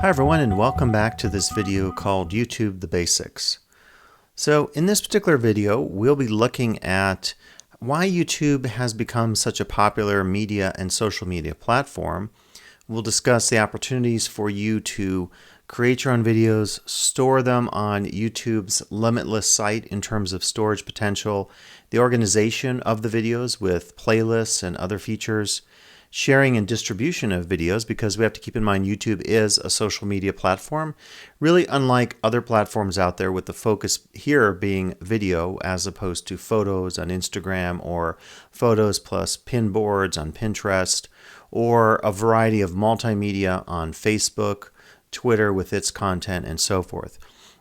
Hi everyone, and welcome back to this video called YouTube The Basics. So in this particular video, we'll be looking at why YouTube has become such a popular media and social media platform. We'll discuss the opportunities for you to create your own videos, store them on YouTube's limitless site in terms of storage potential, the organization of the videos with playlists and other features, sharing and distribution of videos, because we have to keep in mind YouTube is a social media platform, really unlike other platforms out there, with the focus here being video as opposed to photos on Instagram or photos plus pin boards on Pinterest, or a variety of multimedia on Facebook, Twitter with its content, and so forth.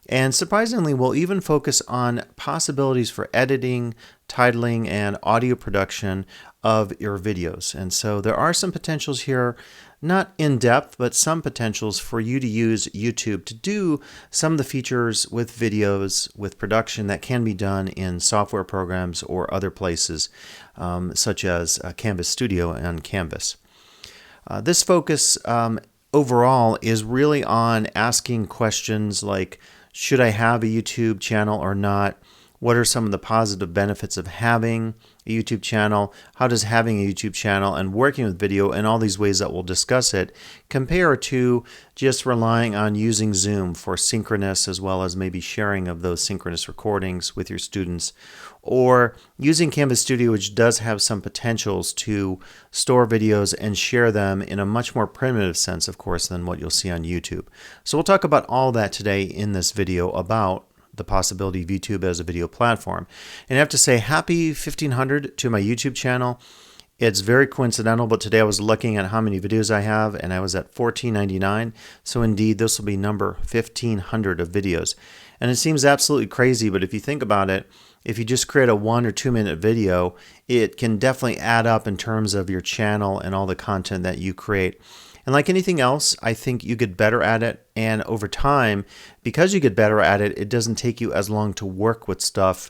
And surprisingly, we'll even focus on possibilities for editing, titling, and audio production of your videos. And so there are some potentials here, not in depth, but some potentials for you to use YouTube to do some of the features with videos, with production that can be done in software programs or other places, such as Canvas Studio and Canvas. This focus overall is really on asking questions like, should I have a YouTube channel or not? What are some of the positive benefits of having a YouTube channel? How does having a YouTube channel and working with video in all these ways that we'll discuss it compare to just relying on using Zoom for synchronous as well as maybe sharing of those synchronous recordings with your students, or using Canvas Studio, which does have some potentials to store videos and share them in a much more primitive sense, of course, than what you'll see on YouTube. So we'll talk about all that today in this video about the possibility of YouTube as a video platform. And I have to say, happy 1500 to my YouTube channel. It's very coincidental, but today I was looking at how many videos I have, and I was at 1499. So indeed, this will be number 1500 of videos. And it seems absolutely crazy, but if you think about it, if you just create a 1 or 2 minute video, it can definitely add up in terms of your channel and all the content that you create. And like anything else, I think you get better at it. And over time, because you get better at it, it doesn't take you as long to work with stuff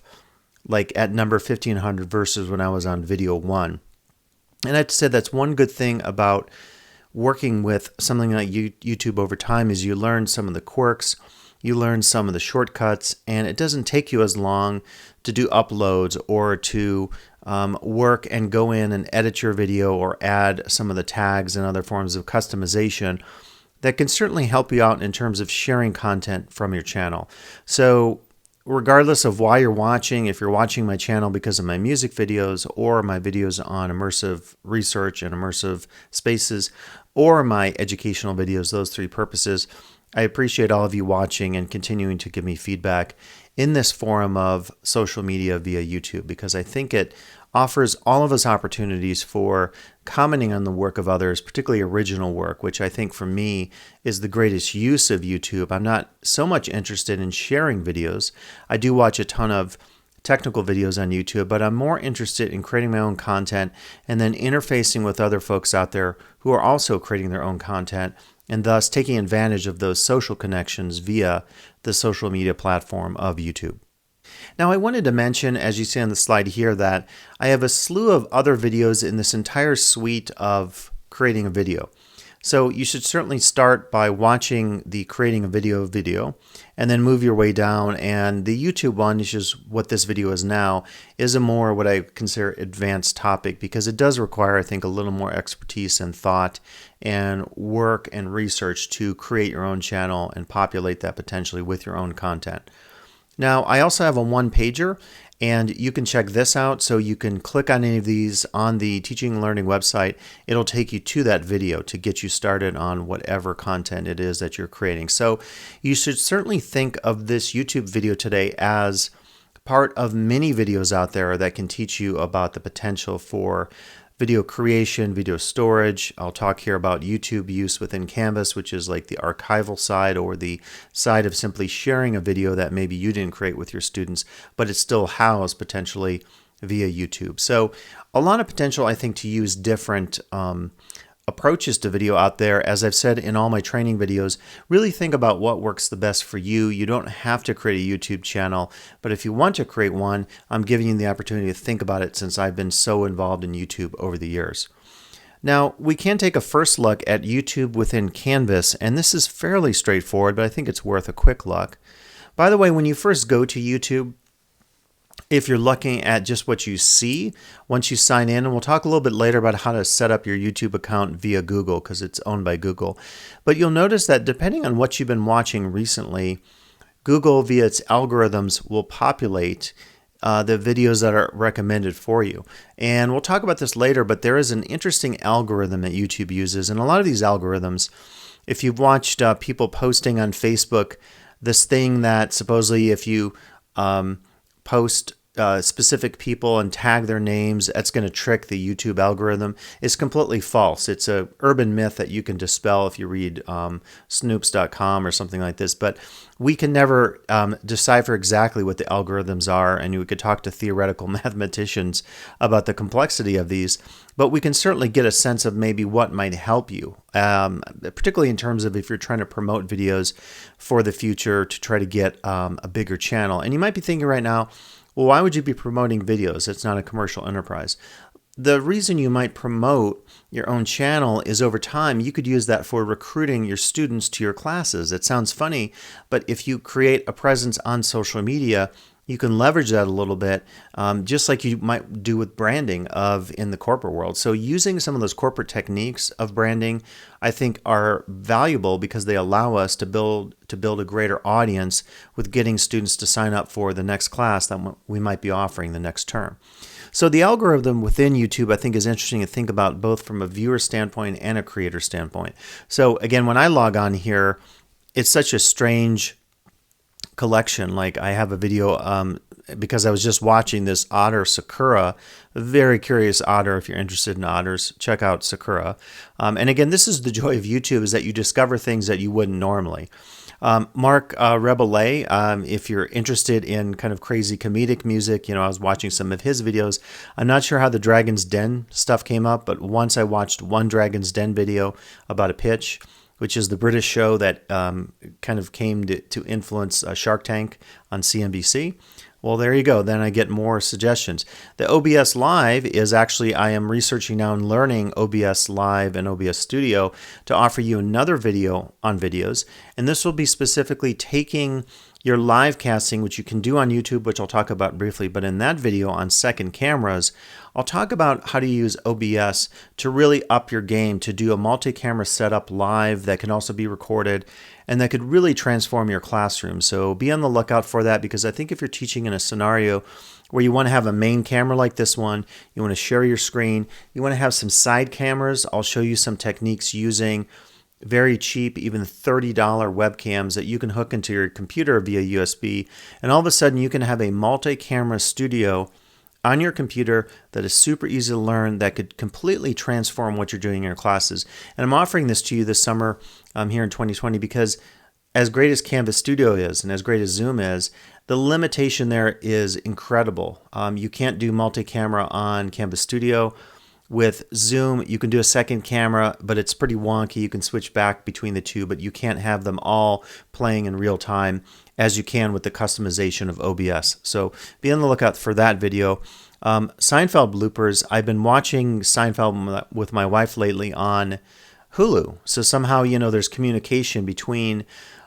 like at number 1500 versus when I was on video 1. And I'd say that's one good thing about working with something like YouTube over time is you learn some of the quirks, you learn some of the shortcuts, and it doesn't take you as long to do uploads or to work and go in and edit your video or add some of the tags and other forms of customization that can certainly help you out in terms of sharing content from your channel. So regardless of why you're watching, if you're watching my channel because of my music videos or my videos on immersive research and immersive spaces or my educational videos, those three purposes, I appreciate all of you watching and continuing to give me feedback in this forum of social media via YouTube, because I think it offers all of us opportunities for commenting on the work of others, particularly original work, which I think for me is the greatest use of YouTube. I'm not so much interested in sharing videos. I do watch a ton of technical videos on YouTube, but I'm more interested in creating my own content and then interfacing with other folks out there who are also creating their own content, and thus taking advantage of those social connections via the social media platform of YouTube. Now, I wanted to mention, as you see on the slide here, that I have a slew of other videos in this entire suite of creating a video. So you should certainly start by watching the creating a video and then move your way down. And the YouTube one, which is what this video is now, is a more what I consider advanced topic, because it does require, I think, a little more expertise and thought and work and research to create your own channel and populate that potentially with your own content. Now, I also have a one-pager, and you can check this out. So you can click on any of these on the Teaching and Learning website. It'll take you to that video to get you started on whatever content it is that you're creating. So you should certainly think of this YouTube video today as part of many videos out there that can teach you about the potential for video creation, video storage. I'll talk here about YouTube use within Canvas, which is like the archival side or the side of simply sharing a video that maybe you didn't create with your students, but it's still housed potentially via YouTube. So a lot of potential, I think, to use different approaches to video out there. As I've said in all my training videos, really think about what works the best for you. You don't have to create a YouTube channel, but if you want to create one, I'm giving you the opportunity to think about it since I've been so involved in YouTube over the years. Now, we can take a first look at YouTube within Canvas, and this is fairly straightforward, but I think it's worth a quick look. By the way, when you first go to YouTube, if you're looking at just what you see once you sign in, and we'll talk a little bit later about how to set up your YouTube account via Google because it's owned by Google. But you'll notice that depending on what you've been watching recently, Google via its algorithms will populate the videos that are recommended for you. And we'll talk about this later, but there is an interesting algorithm that YouTube uses. And a lot of these algorithms, if you've watched people posting on Facebook, this thing that supposedly if you post specific people and tag their names, that's going to trick the YouTube algorithm. It's completely false. It's an urban myth that you can dispel if you read snoops.com or something like this. But we can never decipher exactly what the algorithms are, and we could talk to theoretical mathematicians about the complexity of these. But we can certainly get a sense of maybe what might help you, particularly in terms of if you're trying to promote videos for the future to try to get a bigger channel. And you might be thinking right now, well, why would you be promoting videos? It's not a commercial enterprise. The reason you might promote your own channel is over time, you could use that for recruiting your students to your classes. It sounds funny, but if you create a presence on social media, you can leverage that a little bit, just like you might do with branding in the corporate world. So using some of those corporate techniques of branding, I think, are valuable because they allow us to build a greater audience with getting students to sign up for the next class that we might be offering the next term. So the algorithm within YouTube, I think, is interesting to think about both from a viewer standpoint and a creator standpoint. So again, when I log on here, it's such a strange collection. Like I have a video because I was just watching this otter Sakura, a very curious otter. If you're interested in otters, check out Sakura. And again, this is the joy of YouTube, is that you discover things that you wouldn't normally. Mark Rebelay, if you're interested in kind of crazy comedic music, I was watching some of his videos. I'm not sure how the Dragon's Den stuff came up, but once I watched one Dragon's Den video about a pitch, which is the British show that kind of came to influence Shark Tank on CNBC. Well, there you go. Then I get more suggestions. The OBS Live is actually, I am researching now and learning OBS Live and OBS Studio to offer you another video on videos. And this will be specifically taking your live casting, which you can do on YouTube, which I'll talk about briefly. But in that video on second cameras, I'll talk about how to use OBS to really up your game, to do a multi-camera setup live that can also be recorded and that could really transform your classroom. So be on the lookout for that, because I think if you're teaching in a scenario where you want to have a main camera like this one, you want to share your screen, you want to have some side cameras, I'll show you some techniques using very cheap, even $30 webcams that you can hook into your computer via USB. And all of a sudden you can have a multi-camera studio on your computer that is super easy to learn, that could completely transform what you're doing in your classes. And I'm offering this to you this summer here in 2020 because as great as Canvas Studio is and as great as Zoom is, the limitation there is incredible. You can't do multi-camera on Canvas Studio. With Zoom, you can do a second camera, but it's pretty wonky. You can switch back between the two, but you can't have them all playing in real time as you can with the customization of OBS. So be on the lookout for that video. Seinfeld bloopers. I've been watching Seinfeld with my wife lately on Hulu. So somehow, there's communication between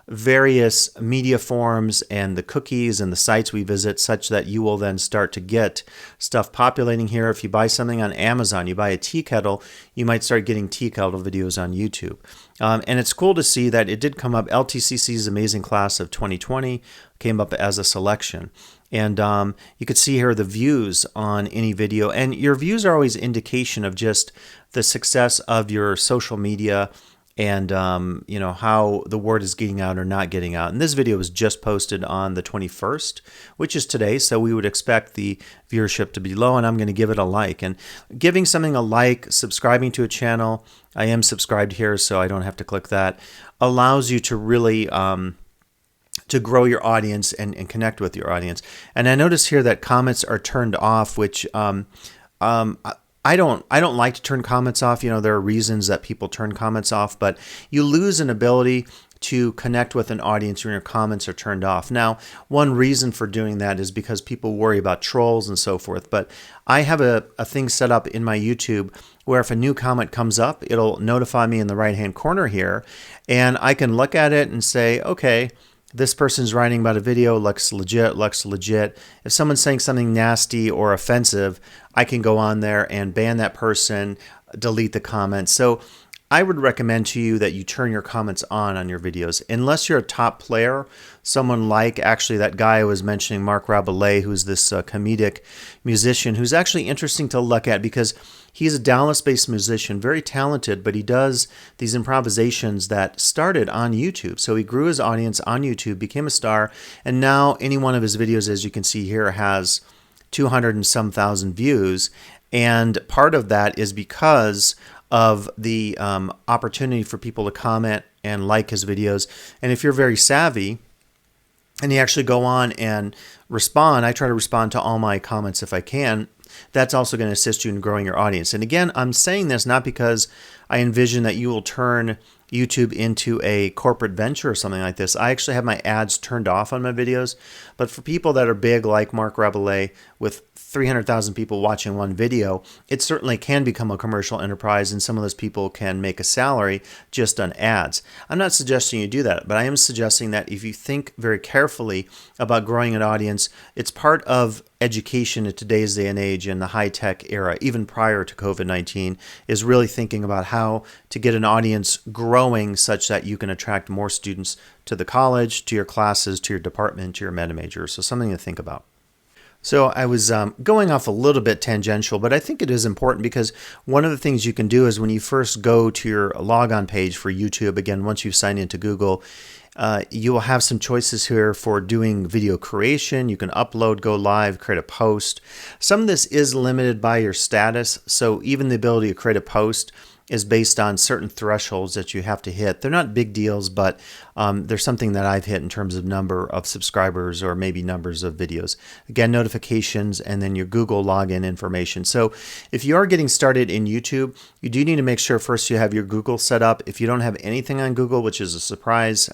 various media forms and the cookies and the sites we visit, such that you will then start to get stuff populating here. If you buy something on Amazon, you buy a tea kettle, you might start getting tea kettle videos on YouTube. And it's cool to see that it did come up. LTCC's Amazing Class of 2020 came up as a selection. And you could see here the views on any video. And your views are always indication of just the success of your social media and how the word is getting out or not getting out. And this video was just posted on the 21st, which is today, so we would expect the viewership to be low, and I'm going to give it a like. And giving something a like, subscribing to a channel, I am subscribed here, so I don't have to click that, allows you to really to grow your audience and connect with your audience. And I notice here that comments are turned off, which I don't like to turn comments off. There are reasons that people turn comments off, but you lose an ability to connect with an audience when your comments are turned off. Now, one reason for doing that is because people worry about trolls and so forth, but I have a thing set up in my YouTube where if a new comment comes up, it'll notify me in the right-hand corner here, and I can look at it and say, okay, this person's writing about a video, looks legit. If someone's saying something nasty or offensive, I can go on there and ban that person, delete the comment. So I would recommend to you that you turn your comments on your videos. Unless you're a top player, someone like actually that guy I was mentioning, Mark Rabelais, who's this comedic musician who's actually interesting to look at because he's a Dallas-based musician, very talented, but he does these improvisations that started on YouTube. So he grew his audience on YouTube, became a star, and now any one of his videos, as you can see here, has 200 and some thousand views. And part of that is because of the opportunity for people to comment and like his videos. And if you're very savvy and you actually go on and respond, I try to respond to all my comments if I can, that's also going to assist you in growing your audience. And again, I'm saying this not because I envision that you will turn YouTube into a corporate venture or something like this. I actually have my ads turned off on my videos, but for people that are big like Mark Rabelais with 300,000 people watching one video, it certainly can become a commercial enterprise, and some of those people can make a salary just on ads. I'm not suggesting you do that, but I am suggesting that if you think very carefully about growing an audience, it's part of education in today's day and age in the high-tech era, even prior to COVID-19, is really thinking about how to get an audience growing such that you can attract more students to the college, to your classes, to your department, to your Metamajors. So something to think about. So I was going off a little bit tangential, but I think it is important because one of the things you can do is when you first go to your logon page for YouTube, again, once you've signed into Google, you will have some choices here for doing video creation. You can upload, go live, create a post. Some of this is limited by your status, so even the ability to create a post is based on certain thresholds that you have to hit. They're not big deals, but there's something that I've hit in terms of number of subscribers or maybe numbers of videos. Again, notifications and then your Google login information. So if you are getting started in YouTube, you do need to make sure first you have your Google set up. If you don't have anything on Google, which is a surprise,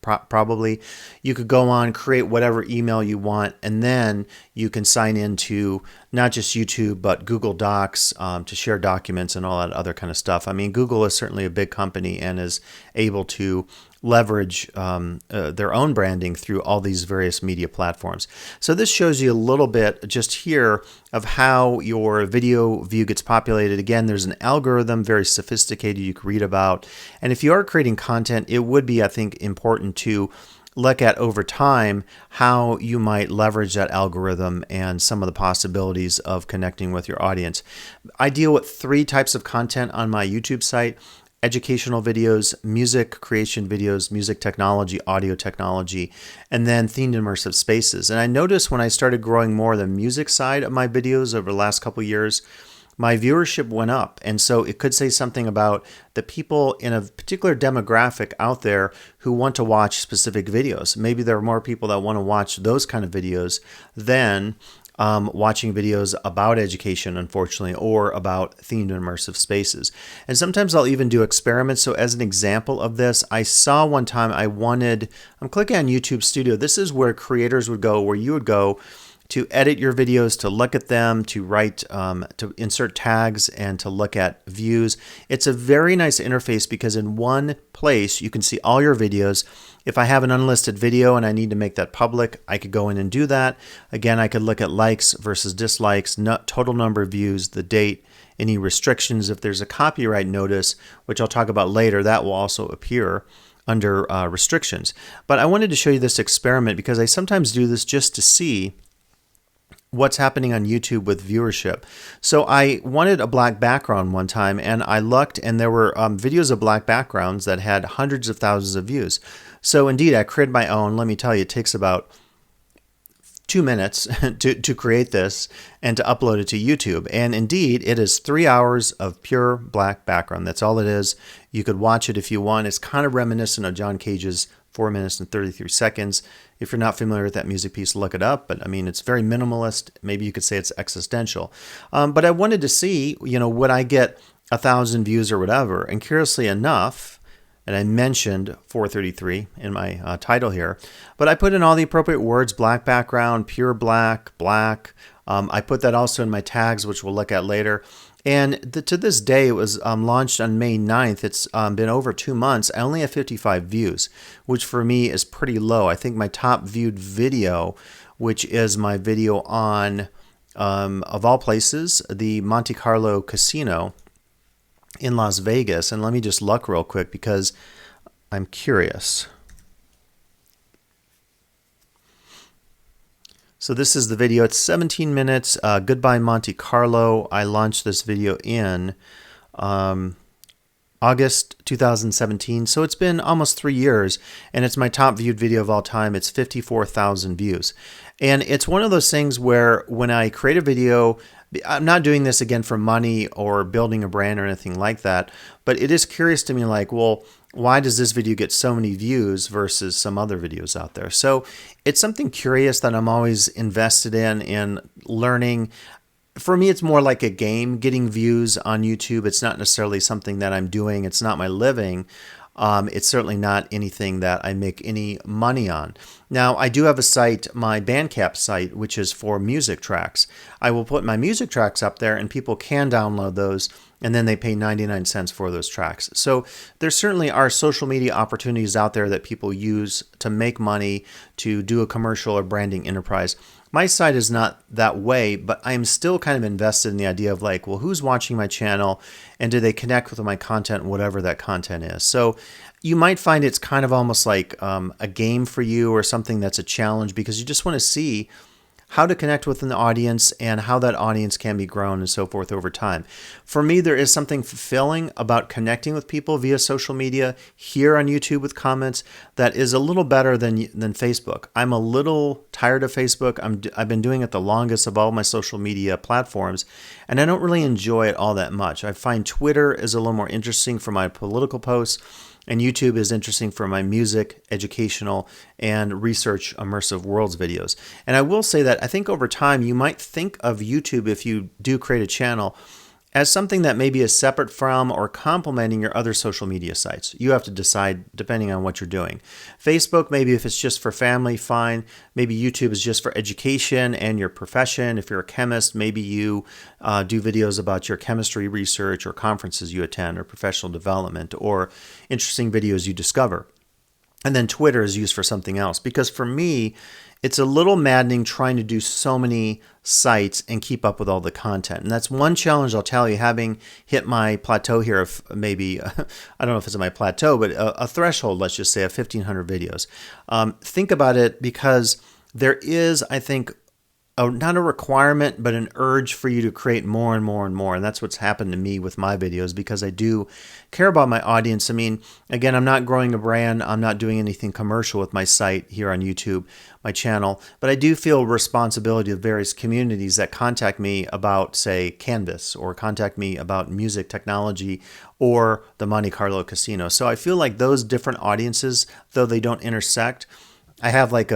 probably, you could go on, create whatever email you want, and then you can sign into not just YouTube, but Google Docs to share documents and all that other kind of stuff. I mean, Google is certainly a big company and is able to leverage their own branding through all these various media platforms. So this shows you a little bit just here of how your video view gets populated. Again, there's an algorithm, very sophisticated, you can read about. And if you are creating content, it would be, I think, important to look at over time how you might leverage that algorithm and some of the possibilities of connecting with your audience. I deal with 3 types of content on my YouTube site: educational videos, music creation videos, music technology, audio technology, and then themed immersive spaces. And I noticed when I started growing more the music side of my videos over the last couple of years, my viewership went up. And so it could say something about the people in a particular demographic out there who want to watch specific videos. Maybe there are more people that want to watch those kind of videos than watching videos about education, unfortunately, or about themed immersive spaces. And sometimes I'll even do experiments. So as an example of this, I saw one time I'm clicking on YouTube Studio. This is where creators would go, where you would go to edit your videos, to look at them, to write, to insert tags, and to look at views. It's a very nice interface because in one place you can see all your videos. If I have an unlisted video and I need to make that public, I could go in and do that. Again, I could look at likes versus dislikes, total number of views, the date, any restrictions. If there's a copyright notice, which I'll talk about later, that will also appear under restrictions. But I wanted to show you this experiment because I sometimes do this just to see what's happening on YouTube with viewership. So I wanted a black background one time, and I looked, and there were videos of black backgrounds that had hundreds of thousands of views. So indeed, I created my own. Let me tell you, it takes about 2 minutes to create this and to upload it to YouTube. And indeed, it is 3 hours of pure black background. That's all it is. You could watch it if you want. It's kind of reminiscent of John Cage's 4 minutes and 33 seconds. If you're not familiar with that music piece, look it up. But I mean, it's very minimalist. Maybe you could say it's existential. But I wanted to see, would I get 1,000 views or whatever? And curiously enough, and I mentioned 433 in my title here, but I put in all the appropriate words: black background, pure black, black. I put that also in my tags, which we'll look at later. And to this day, it was launched on May 9th. It's been over 2 months. I only have 55 views, which for me is pretty low. I think my top viewed video, which is my video on, of all places, the Monte Carlo Casino in Las Vegas. And let me just look real quick because I'm curious. So this is the video. It's 17 minutes. Goodbye Monte Carlo. I launched this video in August 2017. So it's been almost 3 years, and it's my top viewed video of all time. It's 54,000 views. And it's one of those things where when I create a video, I'm not doing this again for money or building a brand or anything like that, but it is curious to me, like, well, why does this video get so many views versus some other videos out there? So it's something curious that I'm always invested in learning. For me, it's more like a game, getting views on YouTube. It's not necessarily something that I'm doing. It's not my living. It's certainly not anything that I make any money on. Now, I do have a site, my Bandcamp site, which is for music tracks. I will put my music tracks up there and people can download those, and then they pay 99 cents for those tracks. So there certainly are social media opportunities out there that people use to make money, to do a commercial or branding enterprise. My site is not that way, but I am still kind of invested in the idea of like, well, who's watching my channel and do they connect with my content, whatever that content is? So you might find it's kind of almost like a game for you or something that's a challenge because you just want to see how to connect with an audience and how that audience can be grown and so forth over time. For me, there is something fulfilling about connecting with people via social media here on YouTube with comments that is a little better than Facebook. I'm a little tired of Facebook. I've been doing it the longest of all my social media platforms, and I don't really enjoy it all that much. I find Twitter is a little more interesting for my political posts, and YouTube is interesting for my music, educational, and research immersive worlds videos. And I will say that I think over time you might think of YouTube, if you do create a channel, as something that maybe is separate from or complementing your other social media sites. You have to decide depending on what you're doing. Facebook, maybe if it's just for family, fine. Maybe YouTube is just for education and your profession. If you're a chemist, maybe you do videos about your chemistry research or conferences you attend or professional development or interesting videos you discover. And then Twitter is used for something else. Because for me, it's a little maddening trying to do so many sites and keep up with all the content. And that's one challenge I'll tell you, having hit my plateau here of maybe, I don't know if it's my plateau, but a threshold, let's just say, of 1,500 videos. Think about it, because there is, I think, not a requirement, but an urge for you to create more and more and more. And that's what's happened to me with my videos, because I do care about my audience. I mean, again, I'm not growing a brand. I'm not doing anything commercial with my site here on YouTube, my channel, but I do feel responsibility of various communities that contact me about, say, Canvas, or contact me about music technology or the Monte Carlo Casino. So I feel like those different audiences, though they don't intersect, I have like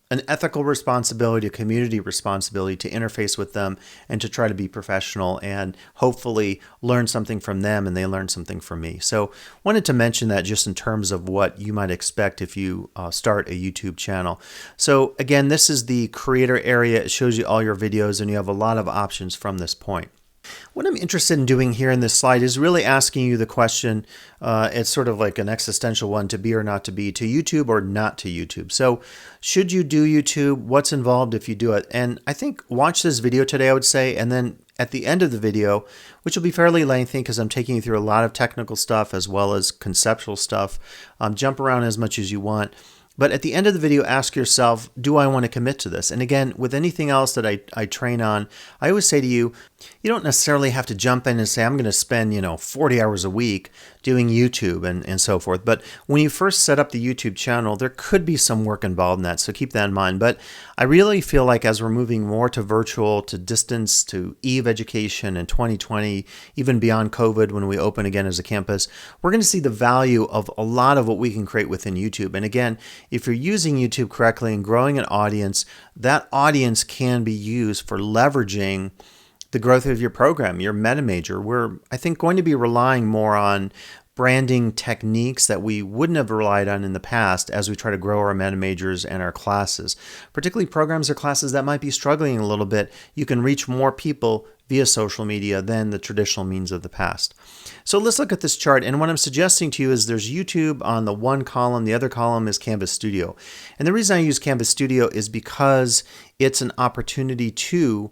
an ethical responsibility, a community responsibility to interface with them and to try to be professional and hopefully learn something from them and they learn something from me. So wanted to mention that just in terms of what you might expect if you start a YouTube channel. So again, this is the creator area. It shows you all your videos and you have a lot of options from this point. What I'm interested in doing here in this slide is really asking you the question, it's sort of like an existential one, to be or not to be, to YouTube or not to YouTube. So should you do YouTube? What's involved if you do it? And I think watch this video today, I would say, and then at the end of the video, which will be fairly lengthy because I'm taking you through a lot of technical stuff as well as conceptual stuff, jump around as much as you want. But at the end of the video, ask yourself, do I want to commit to this? And again, with anything else that I train on, I always say to you, you don't necessarily have to jump in and say, I'm going to spend, 40 hours a week doing YouTube and so forth. But when you first set up the YouTube channel, there could be some work involved in that. So keep that in mind. But I really feel like as we're moving more to virtual, to distance, to Eve education in 2020, even beyond COVID, when we open again as a campus, we're going to see the value of a lot of what we can create within YouTube. And again, if you're using YouTube correctly and growing an audience, that audience can be used for leveraging the growth of your program, your Metamajor. We're, I think, going to be relying more on branding techniques that we wouldn't have relied on in the past as we try to grow our Metamajors and our classes. Particularly programs or classes that might be struggling a little bit, you can reach more people via social media than the traditional means of the past. So let's look at this chart, and what I'm suggesting to you is there's YouTube on the one column, the other column is Canvas Studio. And the reason I use Canvas Studio is because it's an opportunity to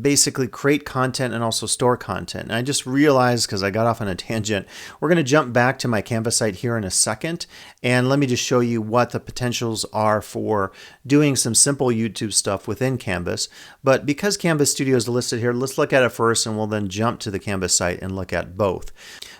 basically create content and also store content. And I just realized, because I got off on a tangent, we're going to jump back to my Canvas site here in a second, and let me just show you what the potentials are for doing some simple YouTube stuff within Canvas. But because Canvas Studio is listed here, let's look at it first, and we'll then jump to the Canvas site and look at both.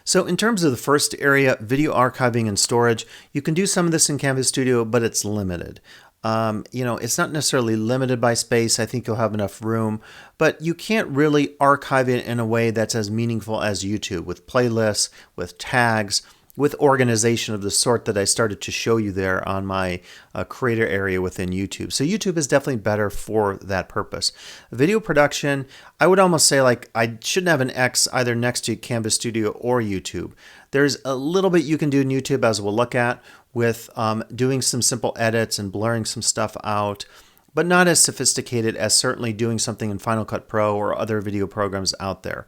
So in terms of the first area, video archiving and storage, you can do some of this in Canvas Studio, but it's limited. It's not necessarily limited by space. I think you'll have enough room, but you can't really archive it in a way that's as meaningful as YouTube, with playlists, with tags, with organization of the sort that I started to show you there on my creator area within YouTube. So YouTube is definitely better for that purpose. Video production, I would almost say like I shouldn't have an X either next to Canvas Studio or YouTube. There's a little bit you can do in YouTube, as we'll look at, with doing some simple edits and blurring some stuff out, but not as sophisticated as certainly doing something in Final Cut Pro or other video programs out there.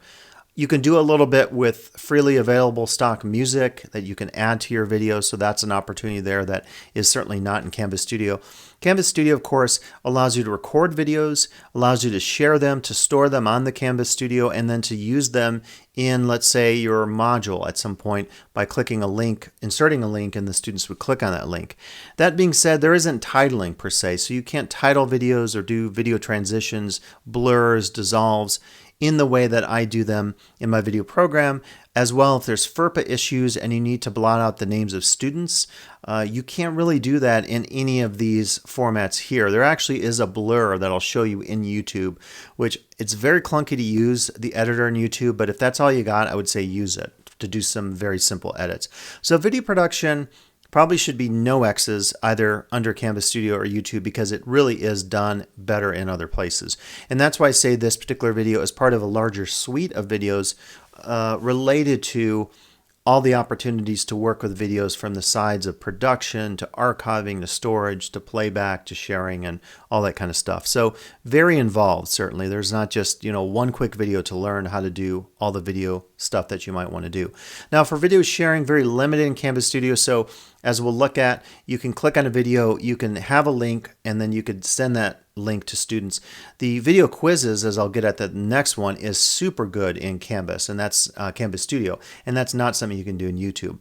You can do a little bit with freely available stock music that you can add to your videos, so that's an opportunity there that is certainly not in Canvas Studio. Canvas Studio, of course, allows you to record videos, allows you to share them, to store them on the Canvas Studio, and then to use them in, let's say, your module at some point by clicking a link, inserting a link, and the students would click on that link. That being said, there isn't titling per se, so you can't title videos or do video transitions, blurs, dissolves, in the way that I do them in my video program. As well, if there's FERPA issues and you need to blot out the names of students, you can't really do that in any of these formats here. There actually is a blur that I'll show you in YouTube, which it's very clunky to use the editor in YouTube, but if that's all you got, I would say use it to do some very simple edits. So video production probably should be no X's either under Canvas Studio or YouTube, because it really is done better in other places. And that's why I say this particular video is part of a larger suite of videos related to all the opportunities to work with videos from the sides of production to archiving to storage to playback to sharing and all that kind of stuff. So very involved, certainly. There's not just, one quick video to learn how to do all the video stuff that you might want to do. Now for video sharing, very limited in Canvas Studio. So as we'll look at, you can click on a video, you can have a link, and then you could send that link to students. The video quizzes, as I'll get at the next one, is super good in Canvas, and that's Canvas Studio, and that's not something you can do in YouTube.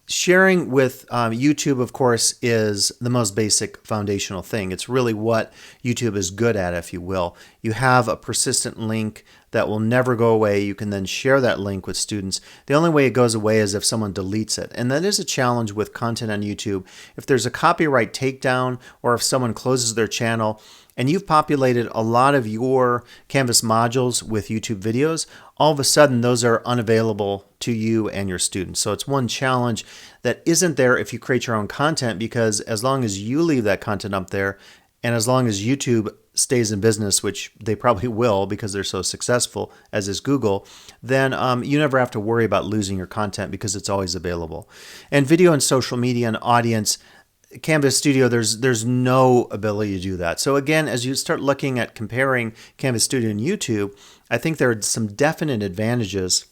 Sharing with YouTube, of course, is the most basic foundational thing. It's really what YouTube is good at, if you will. You have a persistent link that will never go away. You can then share that link with students. The only way it goes away is if someone deletes it. And that is a challenge with content on YouTube. If there's a copyright takedown or if someone closes their channel, and you've populated a lot of your Canvas modules with YouTube videos, all of a sudden those are unavailable to you and your students. So it's one challenge that isn't there if you create your own content, because as long as you leave that content up there, and as long as YouTube stays in business, which they probably will because they're so successful, as is Google, then you never have to worry about losing your content because it's always available. And video and social media and audience, Canvas Studio, there's no ability to do that. So again, as you start looking at comparing Canvas Studio and YouTube, I think there are some definite advantages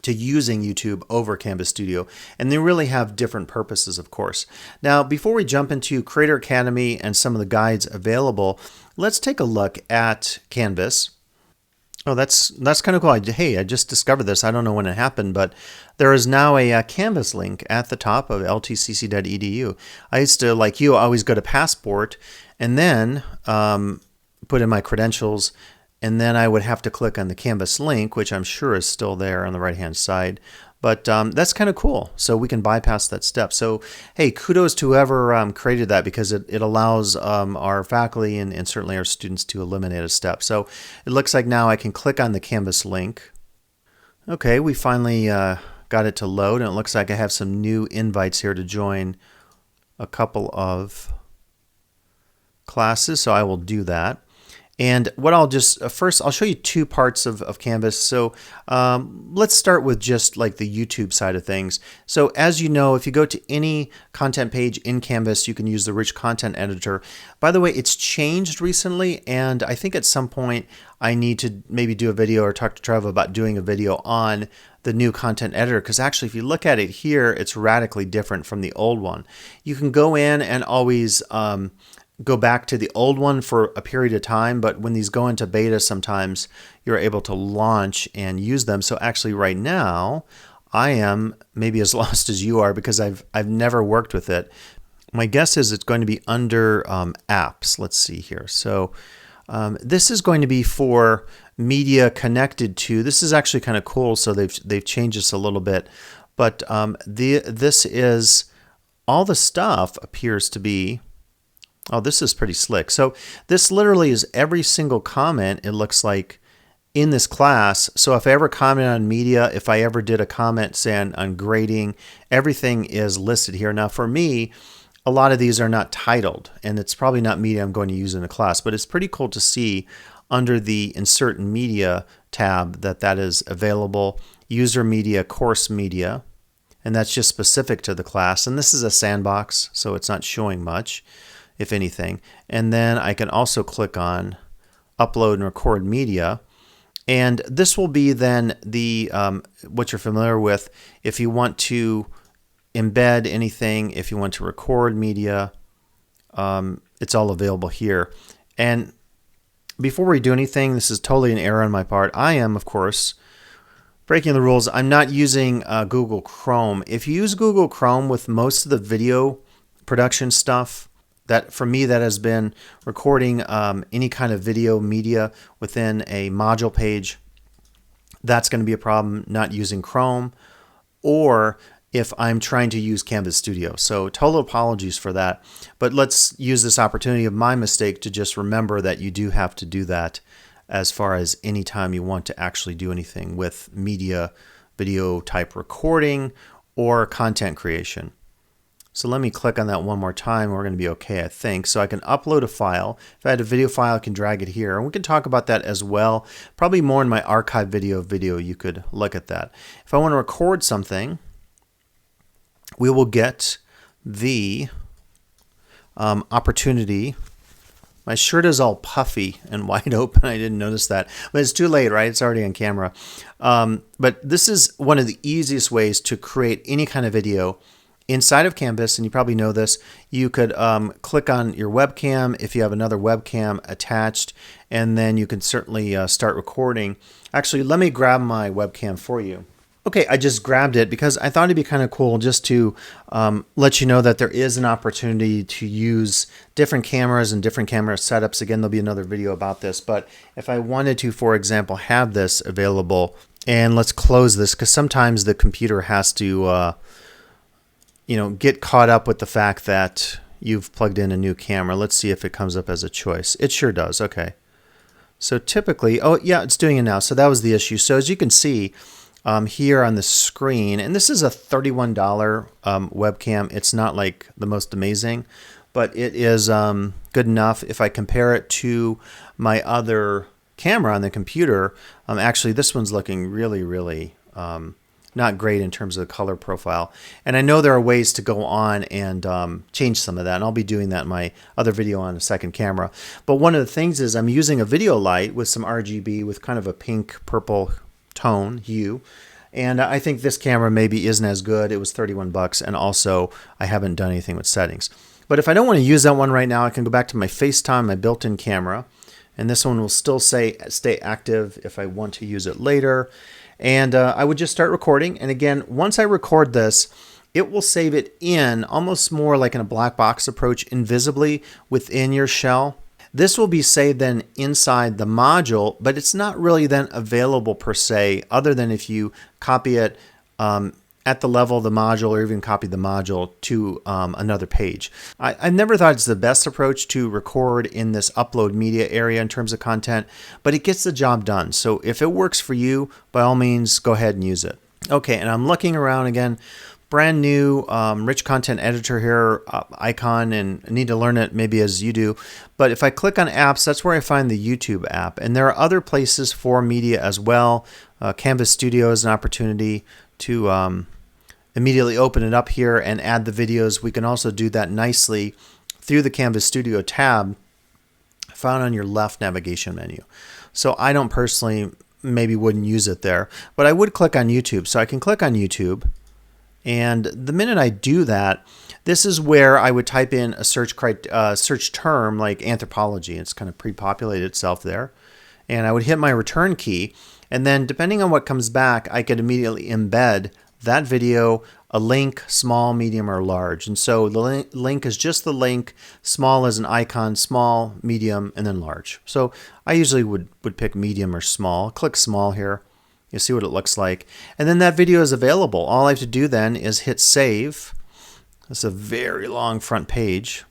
to using YouTube over Canvas Studio, and they really have different purposes, of course. Now, before we jump into Creator Academy and some of the guides available, let's take a look at Canvas. Oh, that's kind of cool. Hey, I just discovered this. I don't know when it happened, but there is now a Canvas link at the top of LTCC.edu. I used to, like you, always go to Passport and then put in my credentials, and then I would have to click on the Canvas link, which I'm sure is still there on the right-hand side. But that's kind of cool. So we can bypass that step. So, hey, kudos to whoever created that, because it allows our faculty and certainly our students to eliminate a step. So it looks like now I can click on the Canvas link. Okay, we finally got it to load, and it looks like I have some new invites here to join a couple of classes. So I will do that. And what I'll just, first I'll show you two parts of Canvas. So let's start with just like the YouTube side of things. So as you know, if you go to any content page in Canvas, you can use the rich content editor. By the way, it's changed recently, and I think at some point I need to maybe do a video or talk to Trevor about doing a video on the new content editor, because actually if you look at it here, it's radically different from the old one. You can go in and always go back to the old one for a period of time, but when these go into beta, sometimes you're able to launch and use them. So actually right now, I am maybe as lost as you are because I've never worked with it. My guess is it's going to be under apps. Let's see here. So this is going to be for media connected to. This is actually kind of cool. So they've changed this a little bit, but this is all the stuff appears to be. Oh, this is pretty slick. So this literally is every single comment, it looks like, in this class. So if I ever comment on media, if I ever did a comment, say, on grading, everything is listed here. Now for me, a lot of these are not titled, and it's probably not media I'm going to use in a class, but it's pretty cool to see under the Insert Media tab that is available. User Media, Course Media, and that's just specific to the class. And this is a sandbox, so it's not showing much, if anything. And then I can also click on Upload and Record Media. And this will be then the what you're familiar with if you want to embed anything, if you want to record media, it's all available here. And before we do anything, this is totally an error on my part. I am, of course, breaking the rules. I'm not using Google Chrome. If you use Google Chrome with most of the video production stuff, that for me, that has been recording any kind of video media within a module page, that's going to be a problem not using Chrome, or if I'm trying to use Canvas Studio. So total apologies for that. But let's use this opportunity of my mistake to just remember that you do have to do that as far as any time you want to actually do anything with media, video type recording, or content creation. So let me click on that one more time. We're going to be okay, I think. So I can upload a file. If I had a video file, I can drag it here. And we can talk about that as well. Probably more in my archive video, you could look at that. If I want to record something, we will get the opportunity. My shirt is all puffy and wide open. I didn't notice that. But it's too late, right? It's already on camera. But this is one of the easiest ways to create any kind of video inside of Canvas, and you probably know this. You could click on your webcam if you have another webcam attached, and then you can certainly start recording. Actually, let me grab my webcam for you. Okay, I just grabbed it because I thought it'd be kind of cool just to let you know that there is an opportunity to use different cameras and different camera setups. Again, there'll be another video about this, but if I wanted to, for example, have this available, and let's close this because sometimes the computer has to get caught up with the fact that you've plugged in a new camera. Let's see if it comes up as a choice. It sure does. Okay. So typically, oh yeah, it's doing it now. So that was the issue. So as you can see here on the screen, and this is a $31 webcam. It's not like the most amazing, but it is good enough. If I compare it to my other camera on the computer, actually this one's looking really, really not great in terms of the color profile. And I know there are ways to go on and change some of that, and I'll be doing that in my other video on a second camera. But one of the things is I'm using a video light with some RGB with kind of a pink purple tone hue, and I think this camera maybe isn't as good. It was 31 bucks, and also I haven't done anything with settings. But if I don't want to use that one right now, I can go back to my FaceTime, my built-in camera, and this one will still stay active if I want to use it later. And I would just start recording. And again, once I record this, it will save it in almost more like in a black box approach, invisibly within your shell. This will be saved then inside the module, but it's not really then available per se, other than if you copy it at the level of the module, or even copy the module to another page. I've never thought it's the best approach to record in this upload media area in terms of content, but it gets the job done. So if it works for you, by all means, go ahead and use it. Okay, and I'm looking around again. brand new rich content editor here icon, and I need to learn it maybe as you do. But if I click on apps, that's where I find the YouTube app. And there are other places for media as well. Canvas Studio is an opportunity to immediately open it up here and add the videos. We can also do that nicely through the Canvas Studio tab found on your left navigation menu. So I don't personally maybe wouldn't use it there, but I would click on YouTube. So I can click on YouTube, and the minute I do that, this is where I would type in a search term like anthropology. It's kind of pre-populated itself there, and I would hit my return key, and then depending on what comes back, I could immediately embed that video, a link, small, medium, or large. And so the link is just the link, small as an icon, small, medium, and then large. So I usually would pick medium or small. Click small here. You'll see what it looks like. And then that video is available. All I have to do then is hit save. It's a very long front page.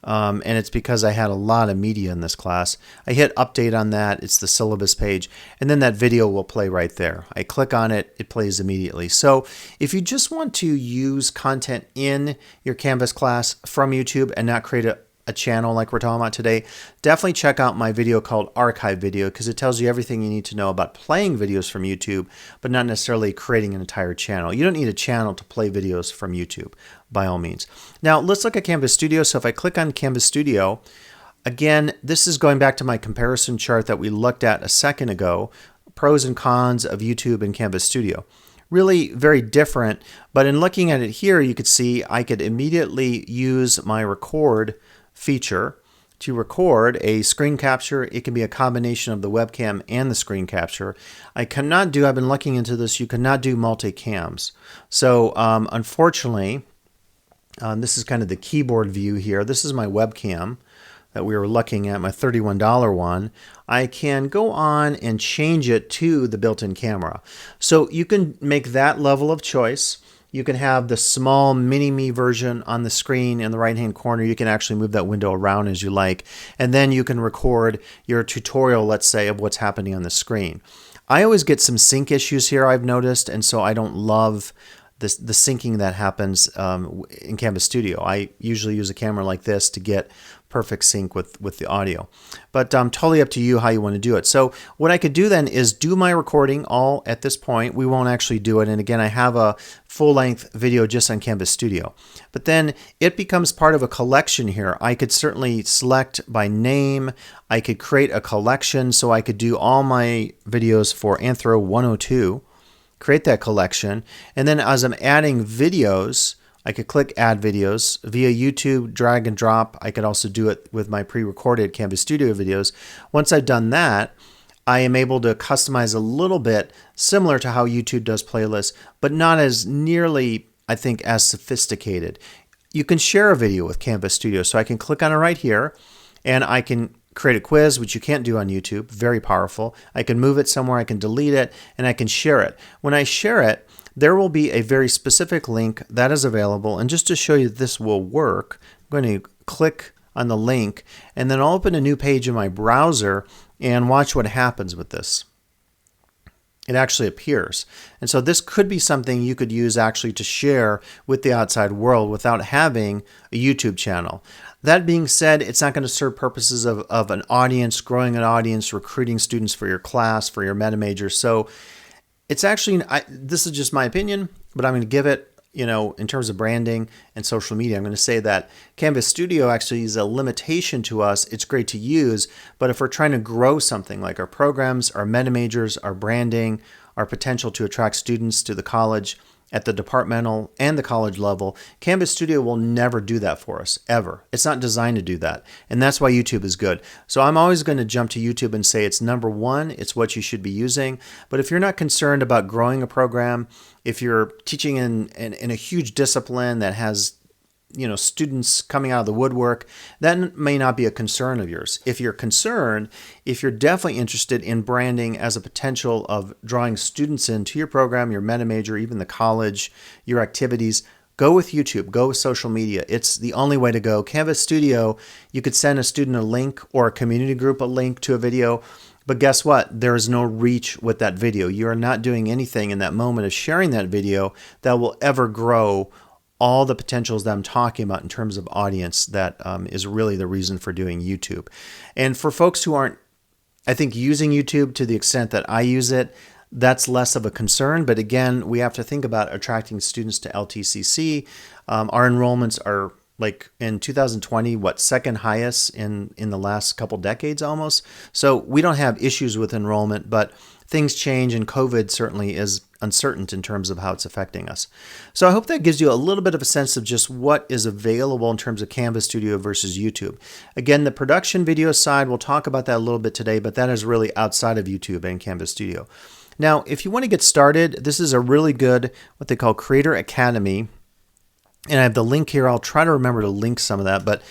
And it's because I had a lot of media in this class. I hit update on that. It's the syllabus page. And then that video will play right there. I click on it. It plays immediately. So if you just want to use content in your Canvas class from YouTube and not create a channel like we're talking about today, definitely check out my video called Archive Video, because it tells you everything you need to know about playing videos from YouTube, but not necessarily creating an entire channel. You don't need a channel to play videos from YouTube, by all means. Now let's look at Canvas Studio. So if I click on Canvas Studio, again, this is going back to my comparison chart that we looked at a second ago, pros and cons of YouTube and Canvas Studio. Really very different, but in looking at it here, you could see I could immediately use my record feature to record a screen capture. It can be a combination of the webcam and the screen capture. I've been looking into this, you cannot do multi-cams. So unfortunately, this is kind of the keyboard view here. This is my webcam that we were looking at, my $31 one. I can go on and change it to the built-in camera. So you can make that level of choice. You can have the small mini-me version on the screen in the right-hand corner. You can actually move that window around as you like. And then you can record your tutorial, let's say, of what's happening on the screen. I always get some sync issues here, I've noticed, and so I don't love the syncing that happens in Canvas Studio. I usually use a camera like this to get perfect sync with the audio. But totally up to you how you want to do it. So what I could do then is do my recording all at this point. We won't actually do it. And again, I have a full-length video just on Canvas Studio. But then it becomes part of a collection here. I could certainly select by name. I could create a collection, so I could do all my videos for Anthro 102. Create that collection, and then as I'm adding videos, I could click add videos via YouTube, drag and drop. I could also do it with my pre-recorded Canvas Studio videos. Once I've done that, I am able to customize a little bit similar to how YouTube does playlists, but not as nearly, I think, as sophisticated. You can share a video with Canvas Studio, so I can click on it right here, and I can create a quiz, which you can't do on YouTube. Very powerful. I can move it somewhere, I can delete it, and I can share it. When I share it, there will be a very specific link that is available. And just to show you that this will work, I'm going to click on the link, and then I'll open a new page in my browser and watch what happens with this. It actually appears. And so this could be something you could use actually to share with the outside world without having a YouTube channel. That being said, it's not going to serve purposes of an audience, growing an audience, recruiting students for your class, for your Metamajors. So it's actually, this is just my opinion, but I'm going to give it, in terms of branding and social media, I'm going to say that Canvas Studio actually is a limitation to us. It's great to use, but if we're trying to grow something like our programs, our Metamajors, our branding, our potential to attract students to the college at the departmental and the college level, Canvas Studio will never do that for us, ever. It's not designed to do that, and that's why YouTube is good. So I'm always going to jump to YouTube and say it's number one, it's what you should be using. But if you're not concerned about growing a program, if you're teaching in a huge discipline that has students coming out of the woodwork, that may not be a concern of yours. If you're concerned, if you're definitely interested in branding as a potential of drawing students into your program, your Metamajor, even the college, your activities, go with YouTube, go with social media. It's the only way to go. Canvas Studio, you could send a student a link or a community group a link to a video, But guess what? There is no reach with that video. You are not doing anything in that moment of sharing that video that will ever grow all the potentials that I'm talking about in terms of audience. That is really the reason for doing YouTube. And for folks who aren't, I think, using YouTube to the extent that I use it, that's less of a concern. But again, we have to think about attracting students to LTCC. Our enrollments are, like, in 2020, second highest in the last couple decades almost. So we don't have issues with enrollment, but things change, and COVID certainly is uncertain in terms of how it's affecting us. So I hope that gives you a little bit of a sense of just what is available in terms of Canvas Studio versus YouTube. Again, the production video side, we'll talk about that a little bit today, but that is really outside of YouTube and Canvas Studio. Now, if you want to get started, this is a really good, what they call Creator Academy. And I have the link here. I'll try to remember to link some of that. But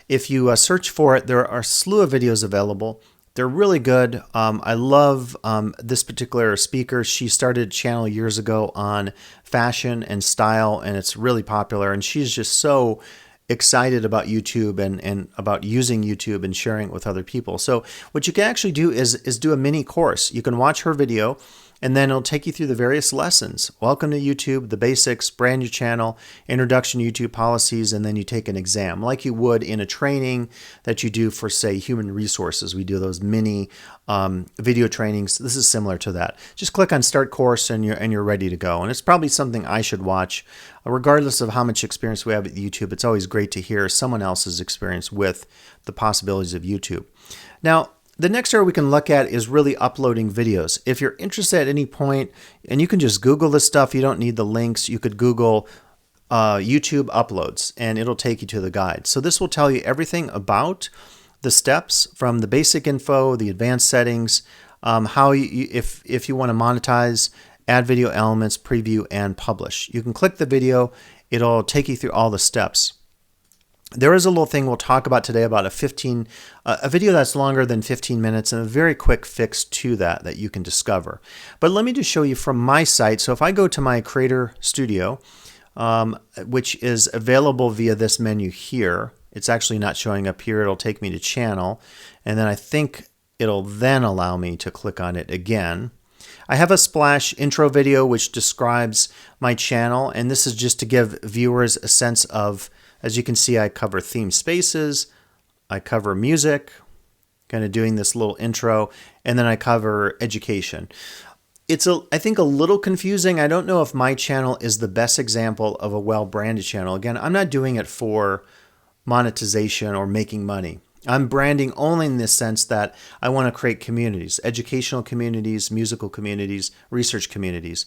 if you search for it, there are a slew of videos available. They're really good. I love this particular speaker. She started a channel years ago on fashion and style, and it's really popular. And she's just so excited about YouTube and about using YouTube and sharing it with other people. So what you can actually do is do a mini course. You can watch her video, and then it'll take you through the various lessons. Welcome to YouTube, the basics, brand new channel, introduction to YouTube policies, and then you take an exam like you would in a training that you do for, say, human resources. We do those mini video trainings. This is similar to that. Just click on Start Course and you're ready to go. And it's probably something I should watch. Regardless of how much experience we have at YouTube, it's always great to hear someone else's experience with the possibilities of YouTube. Now, the next area we can look at is really uploading videos. If you're interested at any point, and you can just Google this stuff, you don't need the links. You could Google YouTube uploads, and it'll take you to the guide. So this will tell you everything about the steps, from the basic info, the advanced settings, how if you want to monetize, add video elements, preview, and publish. You can click the video. It'll take you through all the steps. There is a little thing we'll talk about today about a video that's longer than 15 minutes and a very quick fix to that you can discover. But let me just show you from my site. So if I go to my Creator Studio, which is available via this menu here, it's actually not showing up here. It'll take me to channel, and then I think it'll then allow me to click on it again. I have a splash intro video which describes my channel, and this is just to give viewers a sense of, as you can see, I cover theme spaces, I cover music, kind of doing this little intro, and then I cover education. It's, I think, a little confusing. I don't know if my channel is the best example of a well-branded channel. Again, I'm not doing it for monetization or making money. I'm branding only in the sense that I want to create communities, educational communities, musical communities, research communities.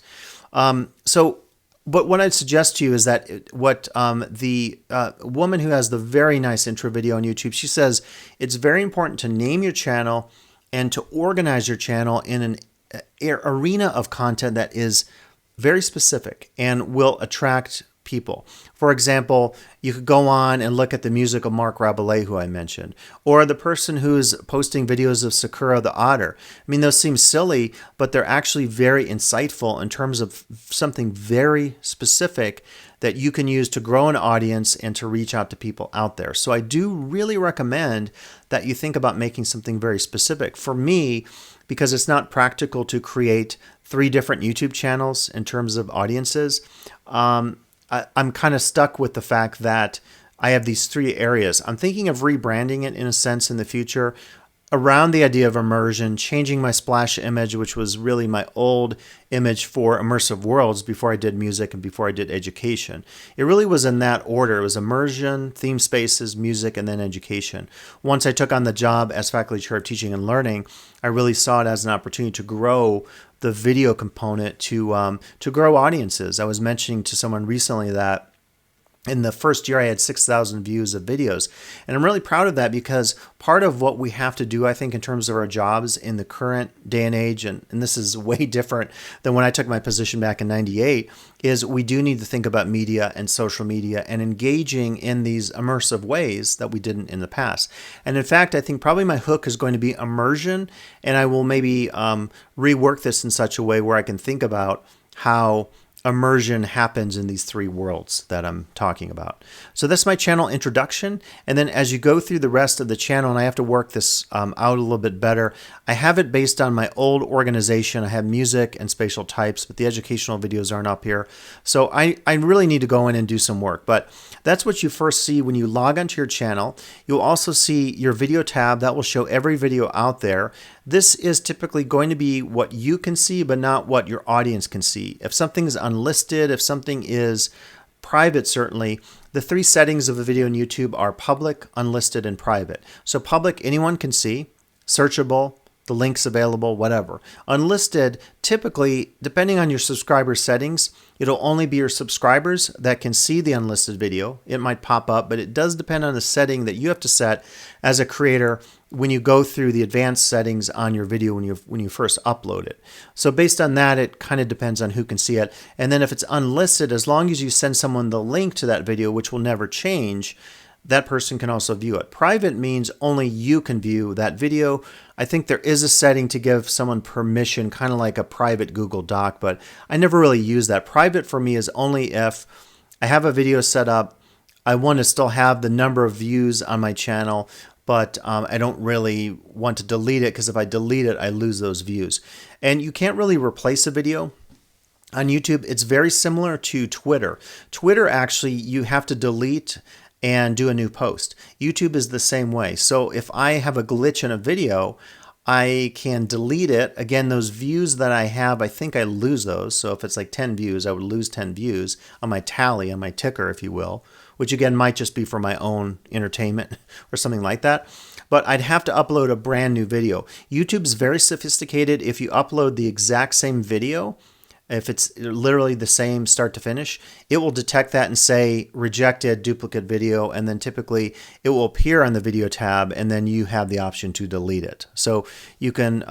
But what I'd suggest to you is that the woman who has the very nice intro video on YouTube, she says it's very important to name your channel and to organize your channel in an arena of content that is very specific and will attract people. For example, you could go on and look at the music of Mark Rabelais, who I mentioned, or the person who's posting videos of Sakura the otter. I mean, those seem silly, but they're actually very insightful in terms of something very specific that you can use to grow an audience and to reach out to people out there. So I do really recommend that you think about making something very specific. For me, because it's not practical to create 3 different YouTube channels in terms of audiences, I'm kind of stuck with the fact that I have these 3 areas. I'm thinking of rebranding it in a sense in the future around the idea of immersion, changing my splash image, which was really my old image for immersive worlds before I did music and before I did education. It really was in that order. It was immersion, theme spaces, music, and then education. Once I took on the job as faculty chair of teaching and learning, I really saw it as an opportunity to grow the video component, to grow audiences. I was mentioning to someone recently that in the first year I had 6,000 views of videos. And I'm really proud of that, because part of what we have to do, I think, in terms of our jobs in the current day and age, and this is way different than when I took my position back in '98, is we do need to think about media and social media and engaging in these immersive ways that we didn't in the past. And in fact, I think probably my hook is going to be immersion, and I will maybe rework this in such a way where I can think about how immersion happens in these three worlds that I'm talking about. So that's my channel introduction. And then as you go through the rest of the channel, and I have to work this out a little bit better, I have it based on my old organization. I have music and spatial types, but the educational videos aren't up here. So I really need to go in and do some work. But that's what you first see when you log onto your channel. You'll also see your video tab that will show every video out there. This is typically going to be what you can see, but not what your audience can see. If something is unlisted, if something is private, certainly, the three settings of a video on YouTube are public, unlisted, and private. So public, anyone can see, searchable, the link's available, whatever. Unlisted, typically, depending on your subscriber settings, it'll only be your subscribers that can see the unlisted video. It might pop up, but it does depend on the setting that you have to set as a creator when you go through the advanced settings on your video when you first upload it. So based on that, it kind of depends on who can see it. And then if it's unlisted, as long as you send someone the link to that video, which will never change, that person can also view it. Private means only you can view that video. I think there is a setting to give someone permission, kind of like a private Google Doc, but I never really use that. Private for me is only if I have a video set up, I want to still have the number of views on my channel, but I don't really want to delete it, because if I delete it, I lose those views. And you can't really replace a video on YouTube. It's very similar to Twitter. Twitter, actually, you have to delete and do a new post. YouTube is the same way. So if I have a glitch in a video, I can delete it. Again, those views that I have, I think I lose those. So if it's like 10 views, I would lose 10 views on my tally, on my ticker, if you will, which again might just be for my own entertainment or something like that. But I'd have to upload a brand new video. YouTube's very sophisticated. If you upload the exact same video, if it's literally the same start to finish, it will detect that and say rejected duplicate video, and then typically it will appear on the video tab, and then you have the option to delete it. So you can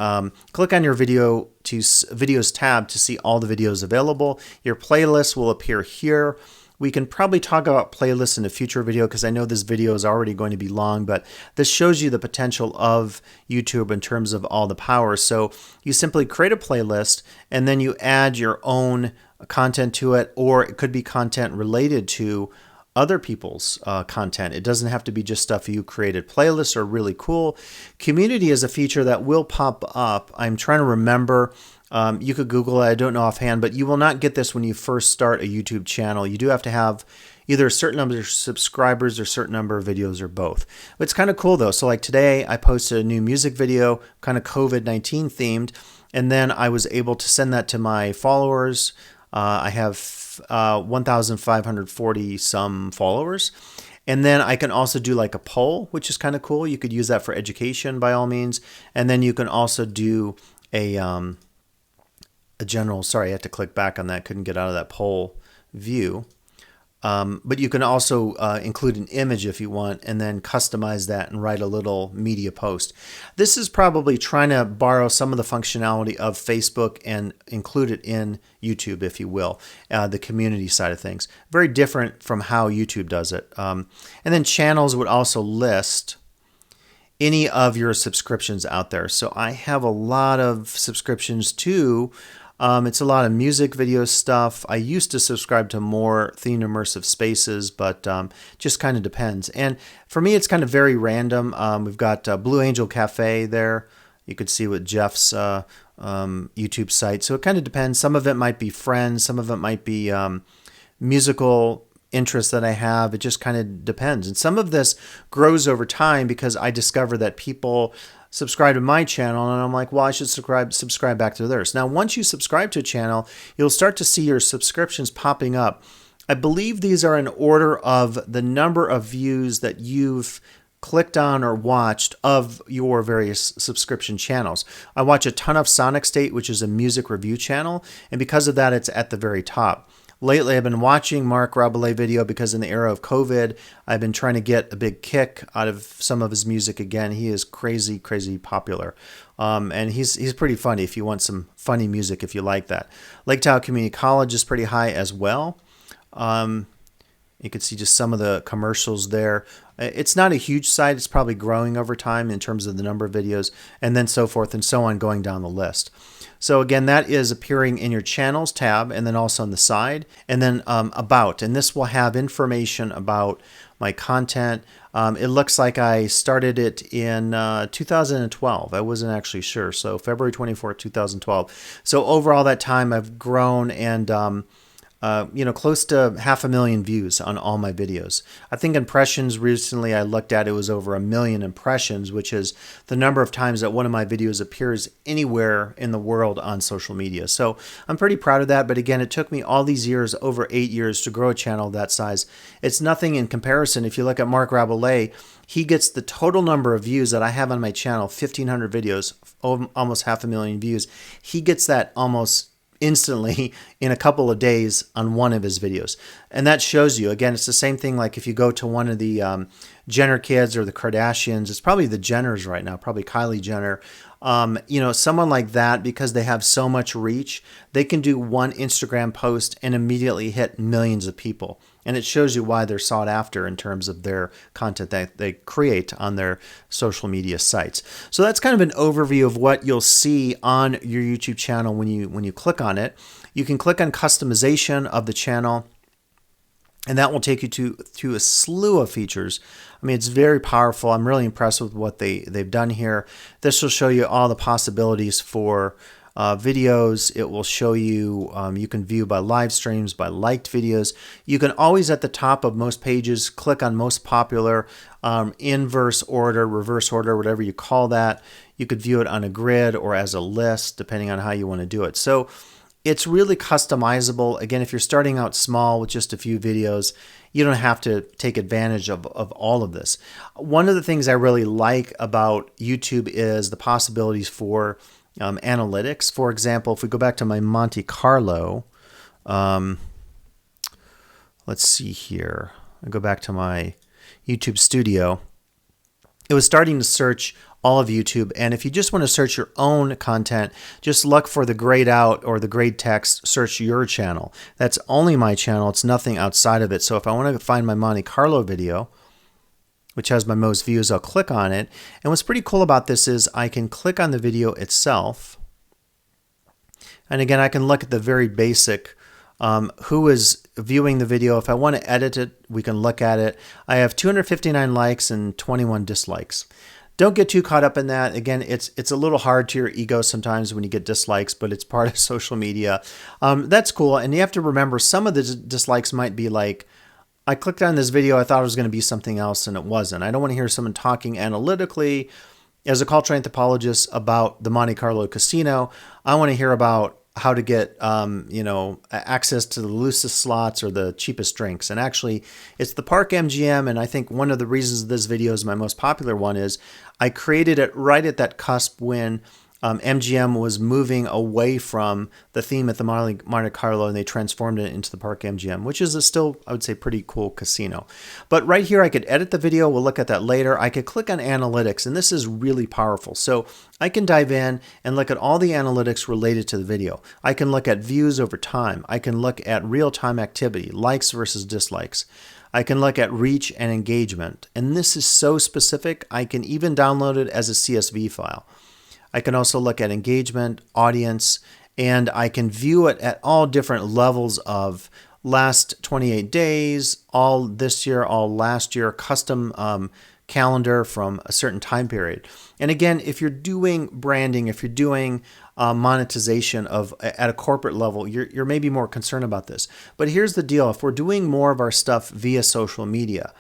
click on your videos tab to see all the videos available. Your playlist will appear here. We can probably talk about playlists in a future video, because I know this video is already going to be long, but this shows you the potential of YouTube in terms of all the power. So you simply create a playlist, and then you add your own content to it, or it could be content related to other people's content. It doesn't have to be just stuff you created. Playlists are really cool. Community is a feature that will pop up. I'm trying to remember. You could Google it, I don't know offhand, but you will not get this when you first start a YouTube channel. You do have to have either a certain number of subscribers or a certain number of videos, or both. But it's kind of cool though. So like today I posted a new music video, kind of COVID-19 themed, and then I was able to send that to my followers. I have 1,540 some followers. And then I can also do like a poll, which is kind of cool. You could use that for education by all means. And then you can also do a general, sorry, I had to click back on that, couldn't get out of that poll view. But you can also include an image if you want, and then customize that and write a little media post. This is probably trying to borrow some of the functionality of Facebook and include it in YouTube, if you will, the community side of things. Very different from how YouTube does it. And then channels would also list any of your subscriptions out there. So I have a lot of subscriptions too. It's a lot of music video stuff. I used to subscribe to more themed immersive spaces, but just kind of depends. And for me, it's kind of very random. We've got Blue Angel Cafe there. You could see what Jeff's YouTube site. So it kind of depends. Some of it might be friends. Some of it might be musical interests that I have. It just kind of depends. And some of this grows over time, because I discover that people subscribe to my channel, and I'm like, well, I should subscribe back to theirs. Now, once you subscribe to a channel, you'll start to see your subscriptions popping up. I believe these are in order of the number of views that you've clicked on or watched of your various subscription channels. I watch a ton of Sonic State, which is a music review channel, and because of that, it's at the very top. Lately, I've been watching Mark Rabelais video, because in the era of COVID, I've been trying to get a big kick out of some of his music again. He is crazy, crazy popular. And he's pretty funny if you want some funny music, if you like that. Lake Tahoe Community College is pretty high as well. You can see just some of the commercials there. It's not a huge site. It's probably growing over time in terms of the number of videos, and then so forth and so on going down the list. So again, that is appearing in your channels tab and then also on the side, and then about. And this will have information about my content. It looks like I started it in 2012. I wasn't actually sure. So February 24th, 2012. So overall that time I've grown and close to 500,000 views on all my videos. I think impressions recently I looked at, it was over 1 million impressions, which is the number of times that one of my videos appears anywhere in the world on social media. So I'm pretty proud of that. But again, it took me all these years, over 8 years, to grow a channel that size. It's nothing in comparison. If you look at Mark Rabelais, he gets the total number of views that I have on my channel, 1,500 videos, almost 500,000 views. He gets that almost instantly in a couple of days on one of his videos. And that shows you, again, it's the same thing like if you go to one of the Jenner kids or the Kardashians, it's probably the Jenners right now, probably Kylie Jenner. Someone like that, because they have so much reach, they can do one Instagram post and immediately hit millions of people. And it shows you why they're sought after in terms of their content that they create on their social media sites. So that's kind of an overview of what you'll see on your YouTube channel when you click on it. You can click on customization of the channel, and that will take you to a slew of features. I mean, it's very powerful. I'm really impressed with what they've done here. This will show you all the possibilities for videos. It will show you, you can view by live streams, by liked videos. You can always at the top of most pages click on most popular, inverse order, reverse order, whatever you call that. You could view it on a grid or as a list, depending on how you want to do it. So it's really customizable. Again, if you're starting out small with just a few videos, you don't have to take advantage of all of this. One of the things I really like about YouTube is the possibilities for analytics. For example, if we go back to my Monte Carlo, let's see here. I go back to my YouTube studio. It was starting to search all of YouTube, and if you just want to search your own content, just look for the grayed out or the grayed text, search your channel. That's only my channel. It's nothing outside of it. So if I want to find my Monte Carlo video, which has my most views, I'll click on it. And what's pretty cool about this is I can click on the video itself. And again, I can look at the very basic, who is viewing the video. If I want to edit it, we can look at it. I have 259 likes and 21 dislikes. Don't get too caught up in that. Again, it's a little hard to your ego sometimes when you get dislikes, but it's part of social media. That's cool. And you have to remember some of the dislikes might be like, I clicked on this video, I thought it was going to be something else, and it wasn't. I don't want to hear someone talking analytically as a cultural anthropologist about the Monte Carlo casino. I want to hear about how to get access to the loosest slots or the cheapest drinks. And actually, it's the Park MGM, and I think one of the reasons this video is my most popular one is I created it right at that cusp when MGM was moving away from the theme at the Monte Carlo, and they transformed it into the Park MGM, which is still, I would say, pretty cool casino. But right here, I could edit the video. We'll look at that later. I could click on analytics, and this is really powerful. So I can dive in and look at all the analytics related to the video. I can look at views over time. I can look at real-time activity, likes versus dislikes. I can look at reach and engagement. And this is so specific, I can even download it as a CSV file. I can also look at engagement, audience, and I can view it at all different levels of last 28 days, all this year, all last year, custom calendar from a certain time period. And again, if you're doing branding, if you're doing monetization at a corporate level, you're maybe more concerned about this. But here's the deal. If we're doing more of our stuff via social media,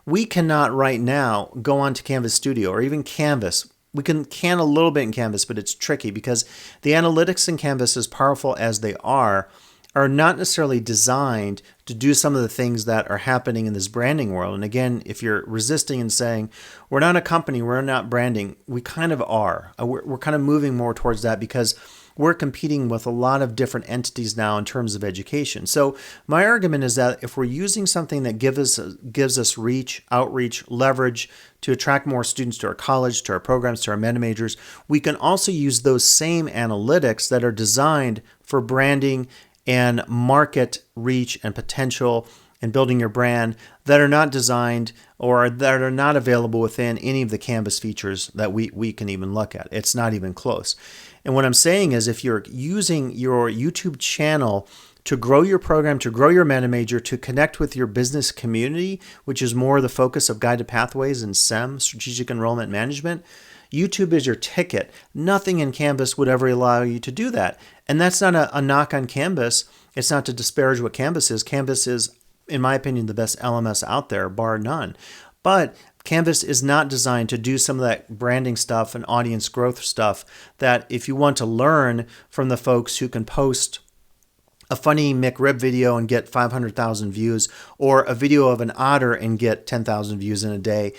we cannot right now go onto Canvas Studio or even Canvas. We can a little bit in Canvas, but it's tricky because the analytics in Canvas, as powerful as they are not necessarily designed to do some of the things that are happening in this branding world. And again, if you're resisting and saying, we're not a company, we're not branding, we kind of are. We're kind of moving more towards that because we're competing with a lot of different entities now in terms of education. So my argument is that if we're using something that gives us reach, outreach, leverage to attract more students to our college, to our programs, to our Metamajors, we can also use those same analytics that are designed for branding and market reach and potential and building your brand that are not designed or that are not available within any of the Canvas features that we can even look at. It's not even close. And what I'm saying is, if you're using your YouTube channel to grow your program, to grow your Metamajor, to connect with your business community, which is more the focus of Guided Pathways and SEM, Strategic Enrollment Management, YouTube is your ticket. Nothing in Canvas would ever allow you to do that. And that's not a knock on Canvas. It's not to disparage what Canvas is. Canvas is, in my opinion, the best LMS out there, bar none. But Canvas is not designed to do some of that branding stuff and audience growth stuff that if you want to learn from the folks who can post a funny McRib video and get 500,000 views, or a video of an otter and get 10,000 views in a day,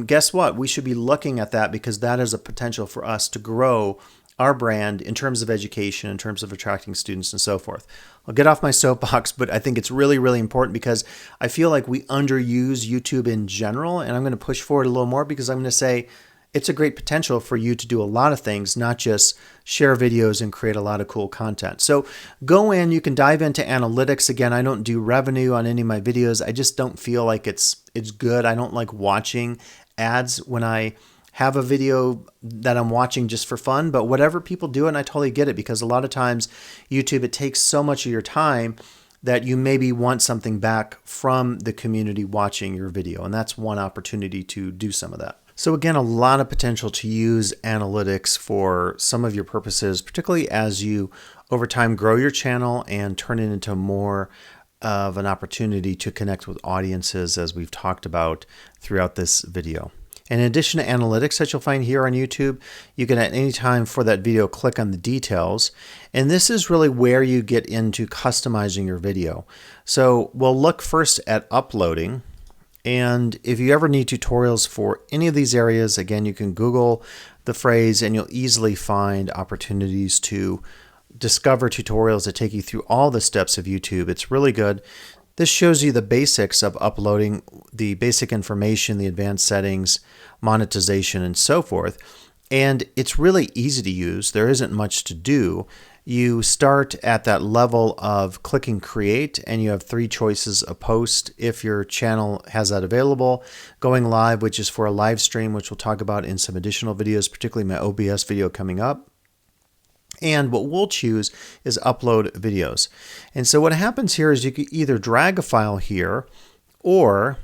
guess what? We should be looking at that, because that is a potential for us to grow our brand in terms of education, in terms of attracting students and so forth. I'll get off my soapbox, but I think it's really, really important, because I feel like we underuse YouTube in general, and I'm going to push forward a little more, because I'm going to say it's a great potential for you to do a lot of things, not just share videos and create a lot of cool content. So go in, you can dive into analytics. Again, I don't do revenue on any of my videos. I just don't feel like it's good. I don't like watching ads when I have a video that I'm watching just for fun, but whatever people do, and I totally get it, because a lot of times YouTube, it takes so much of your time that you maybe want something back from the community watching your video. And that's one opportunity to do some of that. So again, a lot of potential to use analytics for some of your purposes, particularly as you over time grow your channel and turn it into more of an opportunity to connect with audiences, as we've talked about throughout this video. And in addition to analytics that you'll find here on YouTube, you can at any time for that video click on the details. And this is really where you get into customizing your video. So we'll look first at uploading. And if you ever need tutorials for any of these areas, again, you can Google the phrase and you'll easily find opportunities to discover tutorials that take you through all the steps of YouTube. It's really good. This shows you the basics of uploading, the basic information, the advanced settings, monetization, and so forth. And it's really easy to use. There isn't much to do. You start at that level of clicking create, and you have 3 choices: a post if your channel has that available, going live, which is for a live stream, which we'll talk about in some additional videos, particularly my OBS video coming up. And what we'll choose is upload videos. And so what happens here is you could either drag a file here, or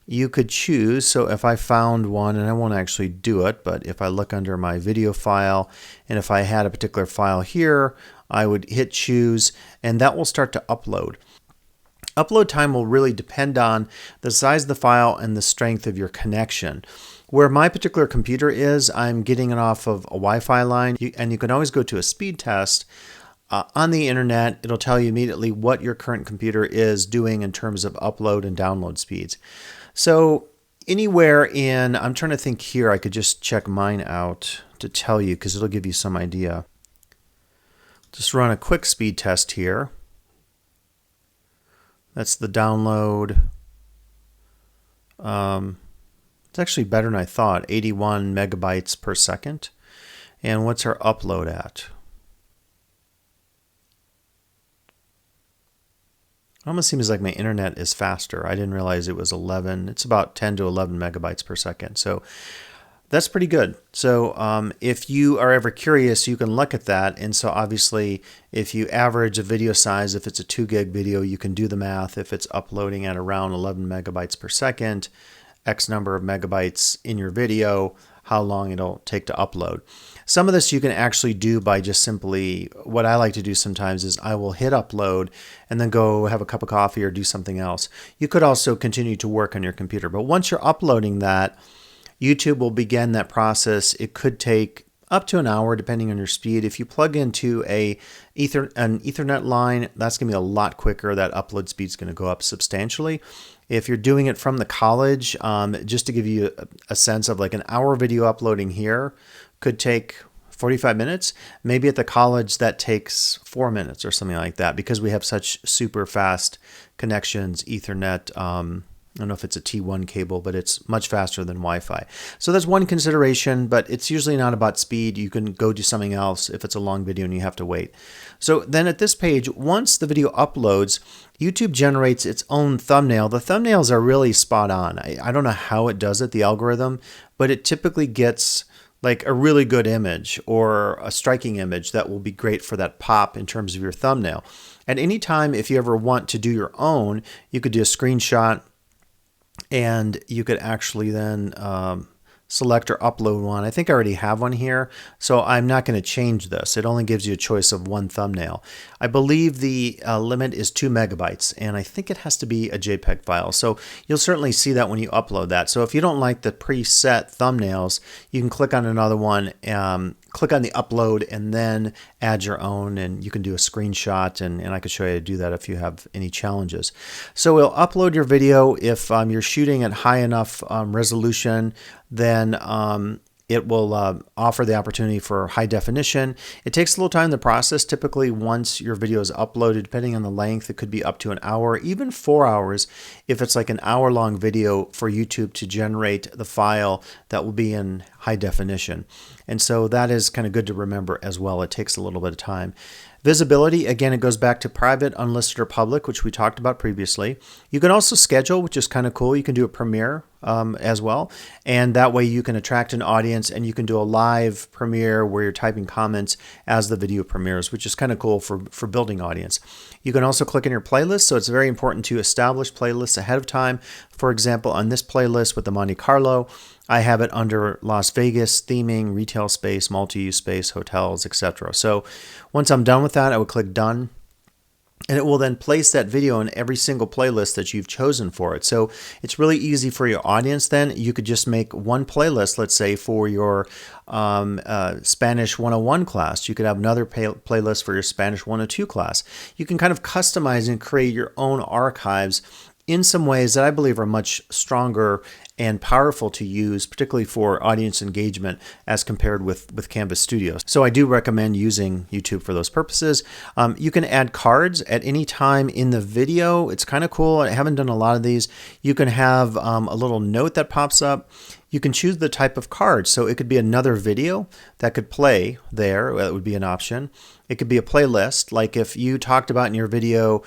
you could choose. So if I found one, and I won't actually do it, but if I look under my video file, and if I had a particular file here, I would hit choose, and that will start to upload. Upload time will really depend on the size of the file and the strength of your connection. Where my particular computer is, I'm getting it off of a Wi-Fi line, and you can always go to a speed test on the internet. It'll tell you immediately what your current computer is doing in terms of upload and download speeds. So anywhere in, I'm trying to think here, I could just check mine out to tell you, because it'll give you some idea. Just run a quick speed test here. That's the download. It's actually better than I thought, 81 megabytes per second. And what's our upload at? It almost seems like my internet is faster. I didn't realize it was 11. It's about 10 to 11 megabytes per second. So that's pretty good. So if you are ever curious, you can look at that. And so obviously, if you average a video size, if it's a 2 gig video, you can do the math. If it's uploading at around 11 megabytes per second, X number of megabytes in your video, how long it'll take to upload. Some of this you can actually do by just simply, what I like to do sometimes is I will hit upload and then go have a cup of coffee or do something else. You could also continue to work on your computer, but once you're uploading that, YouTube will begin that process. It could take up to an hour depending on your speed. If you plug into an Ethernet line, that's going to be a lot quicker. That upload speed is going to go up substantially. If you're doing it from the college, just to give you a sense of, like, an hour video uploading here could take 45 minutes. Maybe at the college that takes 4 minutes or something like that, because we have such super fast connections, Ethernet, I don't know if it's a T1 cable, but it's much faster than Wi-Fi. So that's one consideration, but it's usually not about speed. You can go do something else if it's a long video and you have to wait. So then at this page, once the video uploads, YouTube generates its own thumbnail. The thumbnails are really spot on. I don't know how it does it, the algorithm, but it typically gets like a really good image or a striking image that will be great for that pop in terms of your thumbnail. At any time, if you ever want to do your own, you could do a screenshot and you could actually then select or upload one. I think I already have one here, so I'm not going to change this. It only gives you a choice of one thumbnail. I believe the limit is 2 megabytes, and I think it has to be a JPEG file. So you'll certainly see that when you upload that. So if you don't like the preset thumbnails, you can click on another one, click on the upload, and then add your own, and you can do a screenshot, and I could show you how to do that if you have any challenges. So we'll upload your video. If you're shooting at high enough resolution, then it will offer the opportunity for high definition. It takes a little time to process. Typically, once your video is uploaded, depending on the length, it could be up to an hour, even 4 hours if it's like an hour-long video for YouTube to generate the file that will be in high definition. And so that is kind of good to remember as well. It takes a little bit of time. Visibility, again, it goes back to private, unlisted, or public, which we talked about previously. You can also schedule, which is kind of cool. You can do a premiere as well, and that way you can attract an audience, and you can do a live premiere where you're typing comments as the video premieres, which is kind of cool for building audience. You can also click in your playlist, so it's very important to establish playlists ahead of time. For example, on this playlist with the Monte Carlo, I have it under Las Vegas, theming, retail space, multi-use space, hotels, etc. So once I'm done with that, I would click done, and it will then place that video in every single playlist that you've chosen for it. So it's really easy for your audience then. You could just make one playlist, let's say for your Spanish 101 class. You could have another playlist for your Spanish 102 class. You can kind of customize and create your own archives in some ways that I believe are much stronger and powerful to use, particularly for audience engagement as compared with Canvas Studio. So I do recommend using YouTube for those purposes. You can add cards at any time in the video. It's kind of cool. I haven't done a lot of these. You can have a little note that pops up. You can choose the type of card. So it could be another video that could play there. That would be an option. It could be a playlist. Like if you talked about in your video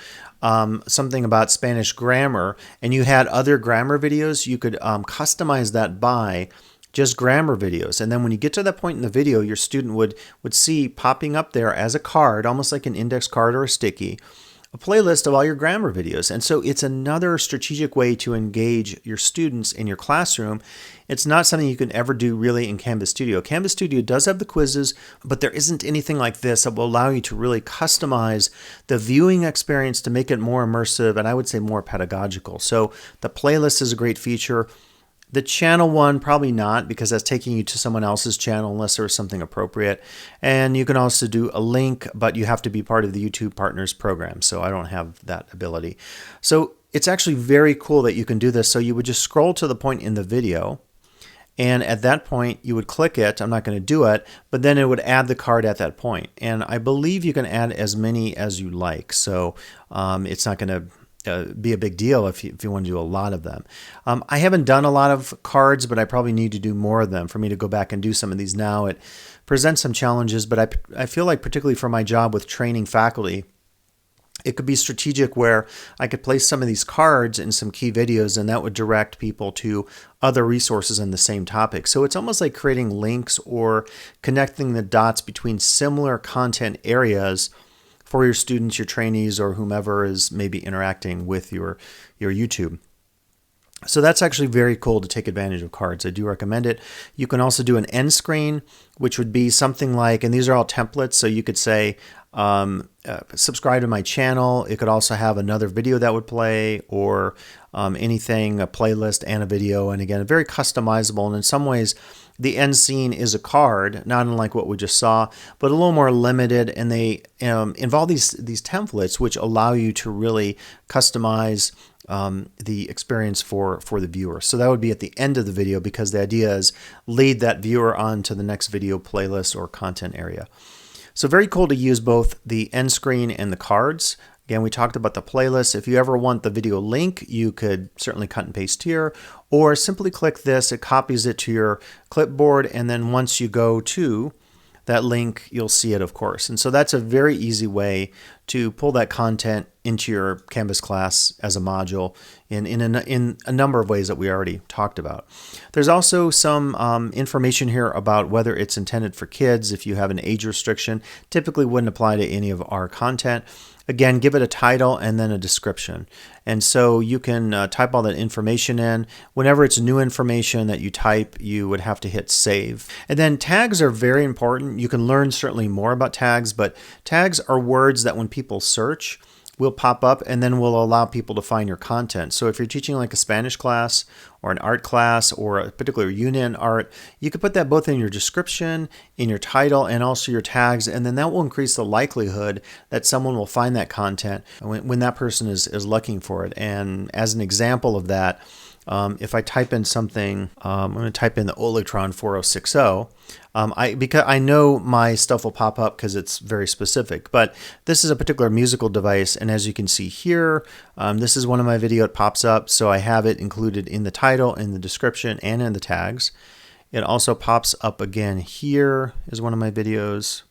something about Spanish grammar and you had other grammar videos, you could customize that by just grammar videos. And then when you get to that point in the video, your student would see popping up there as a card, almost like an index card or a sticky, a playlist of all your grammar videos. And so it's another strategic way to engage your students in your classroom. It's not something you can ever do really in Canvas Studio. Canvas Studio does have the quizzes, but there isn't anything like this that will allow you to really customize the viewing experience to make it more immersive and I would say more pedagogical. So the playlist is a great feature. The channel one, probably not, because that's taking you to someone else's channel unless there is something appropriate. And you can also do a link, but you have to be part of the YouTube Partners program. So I don't have that ability. So it's actually very cool that you can do this. So you would just scroll to the point in the video. And at that point, you would click it. I'm not going to do it, but then it would add the card at that point. And I believe you can add as many as you like. So it's not going to be a big deal if you want to do a lot of them. I haven't done a lot of cards, but I probably need to do more of them for me to go back and do some of these now. It presents some challenges, but I feel like particularly for my job with training faculty, it could be strategic where I could place some of these cards in some key videos and that would direct people to other resources in the same topic. So it's almost like creating links or connecting the dots between similar content areas for your students, your trainees, or whomever is maybe interacting with your YouTube. So that's actually very cool to take advantage of cards. I do recommend it. You can also do an end screen, which would be something like, and these are all templates, so you could say, subscribe to my channel. It could also have another video that would play or anything, a playlist and a video. And again, very customizable. And in some ways, the end scene is a card, not unlike what we just saw, but a little more limited. And they involve these templates, which allow you to really customize the experience for the viewer. So that would be at the end of the video because the idea is lead that viewer on to the next video playlist or content area. So very cool to use both the end screen and the cards. Again, we talked about the playlist. If you ever want the video link, you could certainly cut and paste here, or simply click this. It copies it to your clipboard, and then once you go to that link, you'll see it, of course. And so that's a very easy way to pull that content into your Canvas class as a module in a number of ways that we already talked about. There's also some information here about whether it's intended for kids. If you have an age restriction, typically wouldn't apply to any of our content. Again, give it a title and then a description. And so you can type all that information in. Whenever it's new information that you type, you would have to hit save. And then tags are very important. You can learn certainly more about tags, but tags are words that when people search, will pop up and then will allow people to find your content. So if you're teaching like a Spanish class or an art class or a particular unit in art, you could put that both in your description, in your title, and also your tags, and then that will increase the likelihood that someone will find that content when that person is looking for it. And as an example of that, if I type in something, I'm going to type in the Olectron 4060. Because I know my stuff will pop up because it's very specific, but this is a particular musical device, and as you can see here, this is one of my videos. It pops up, so I have it included in the title, in the description, and in the tags. It also pops up again. Here is one of my videos,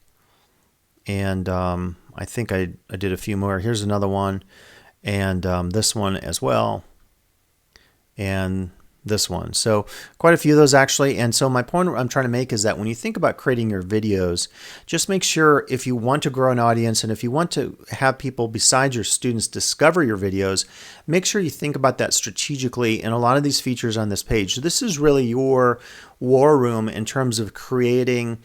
and I think I did a few more. Here's another one, and this one as well, and this one. So quite a few of those actually. And so my point I'm trying to make is that when you think about creating your videos, just make sure if you want to grow an audience and if you want to have people besides your students discover your videos, make sure you think about that strategically in a lot of these features on this page. So this is really your war room in terms of creating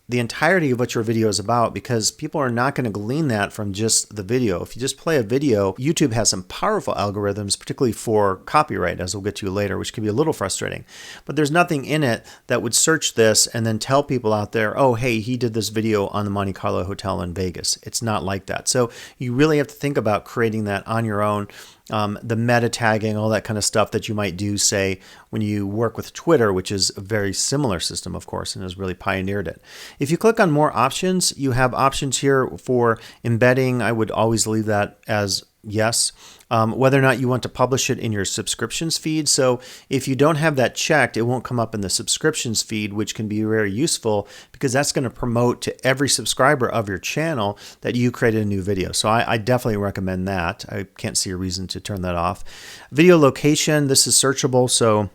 the entirety of what your video is about, because people are not going to glean that from just the video. If you just play a video, YouTube has some powerful algorithms, particularly for copyright, as we'll get to later, which can be a little frustrating. But there's nothing in it that would search this and then tell people out there, oh, hey, he did this video on the Monte Carlo Hotel in Vegas. It's not like that. So you really have to think about creating that on your own. The meta tagging, all that kind of stuff that you might do, say, when you work with Twitter, which is a very similar system, of course, and has really pioneered it. If you click on more options, you have options here for embedding. I would always leave that as yes. Whether or not you want to publish it in your subscriptions feed. So if you don't have that checked, it won't come up in the subscriptions feed, which can be very useful because that's going to promote to every subscriber of your channel that you created a new video. So I definitely recommend that. I can't see a reason to turn that off. Video location, this is searchable. So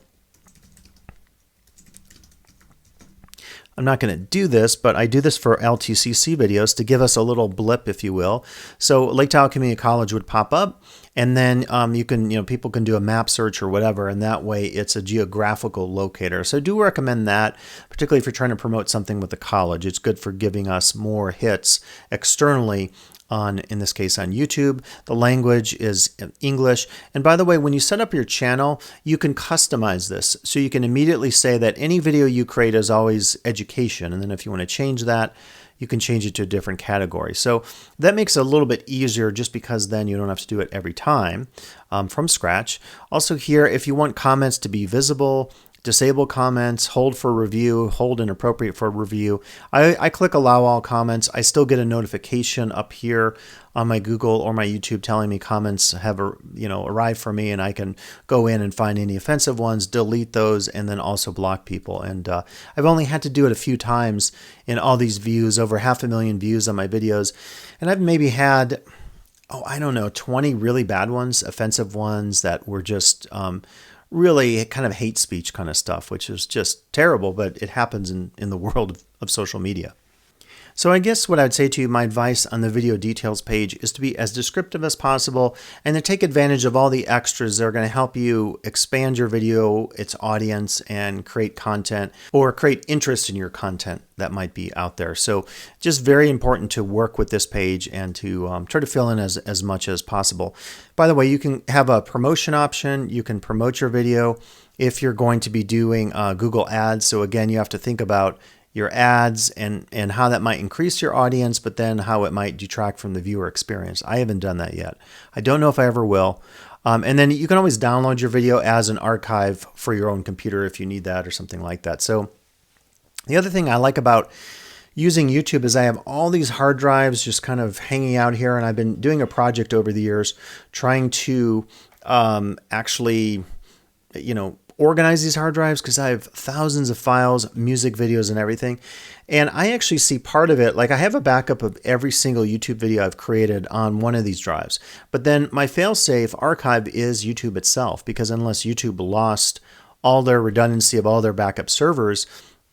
I'm not going to do this, but I do this for LTCC videos to give us a little blip, if you will. So Lake Tahoe Community College would pop up, and then people can do a map search or whatever, and that way it's a geographical locator. So I do recommend that, particularly if you're trying to promote something with the college. It's good for giving us more hits externally on, in this case, on YouTube. The language is English. And by the way, when you set up your channel, you can customize this. So you can immediately say that any video you create is always education. And then if you want to change that, you can change it to a different category. So that makes it a little bit easier just because then you don't have to do it every time from scratch. Also here, if you want comments to be visible, disable comments, hold for review, hold inappropriate for review. I click allow all comments. I still get a notification up here on my Google or my YouTube telling me comments have arrived for me, and I can go in and find any offensive ones, delete those, and then also block people. And I've only had to do it a few times in all these views, over 500,000 views on my videos, and I've maybe had 20 really bad ones, offensive ones that were just really kind of hate speech kind of stuff, which is just terrible, but it happens in the world of social media. So I guess what I'd say to you, my advice on the video details page is to be as descriptive as possible and to take advantage of all the extras that are going to help you expand your video, its audience, and create content or create interest in your content that might be out there. So just very important to work with this page and to try to fill in as much as possible. By the way, you can have a promotion option. You can promote your video if you're going to be doing Google Ads. So again, you have to think about your ads and how that might increase your audience, but then how it might detract from the viewer experience. I haven't done that yet. I don't know if I ever will. And then you can always download your video as an archive for your own computer if you need that or something like that. So the other thing I like about using YouTube is I have all these hard drives just kind of hanging out here, and I've been doing a project over the years trying to actually, organize these hard drives because I have thousands of files, music, videos, and everything. And I actually see part of it, like I have a backup of every single YouTube video I've created on one of these drives. But then my failsafe archive is YouTube itself, because unless YouTube lost all their redundancy of all their backup servers,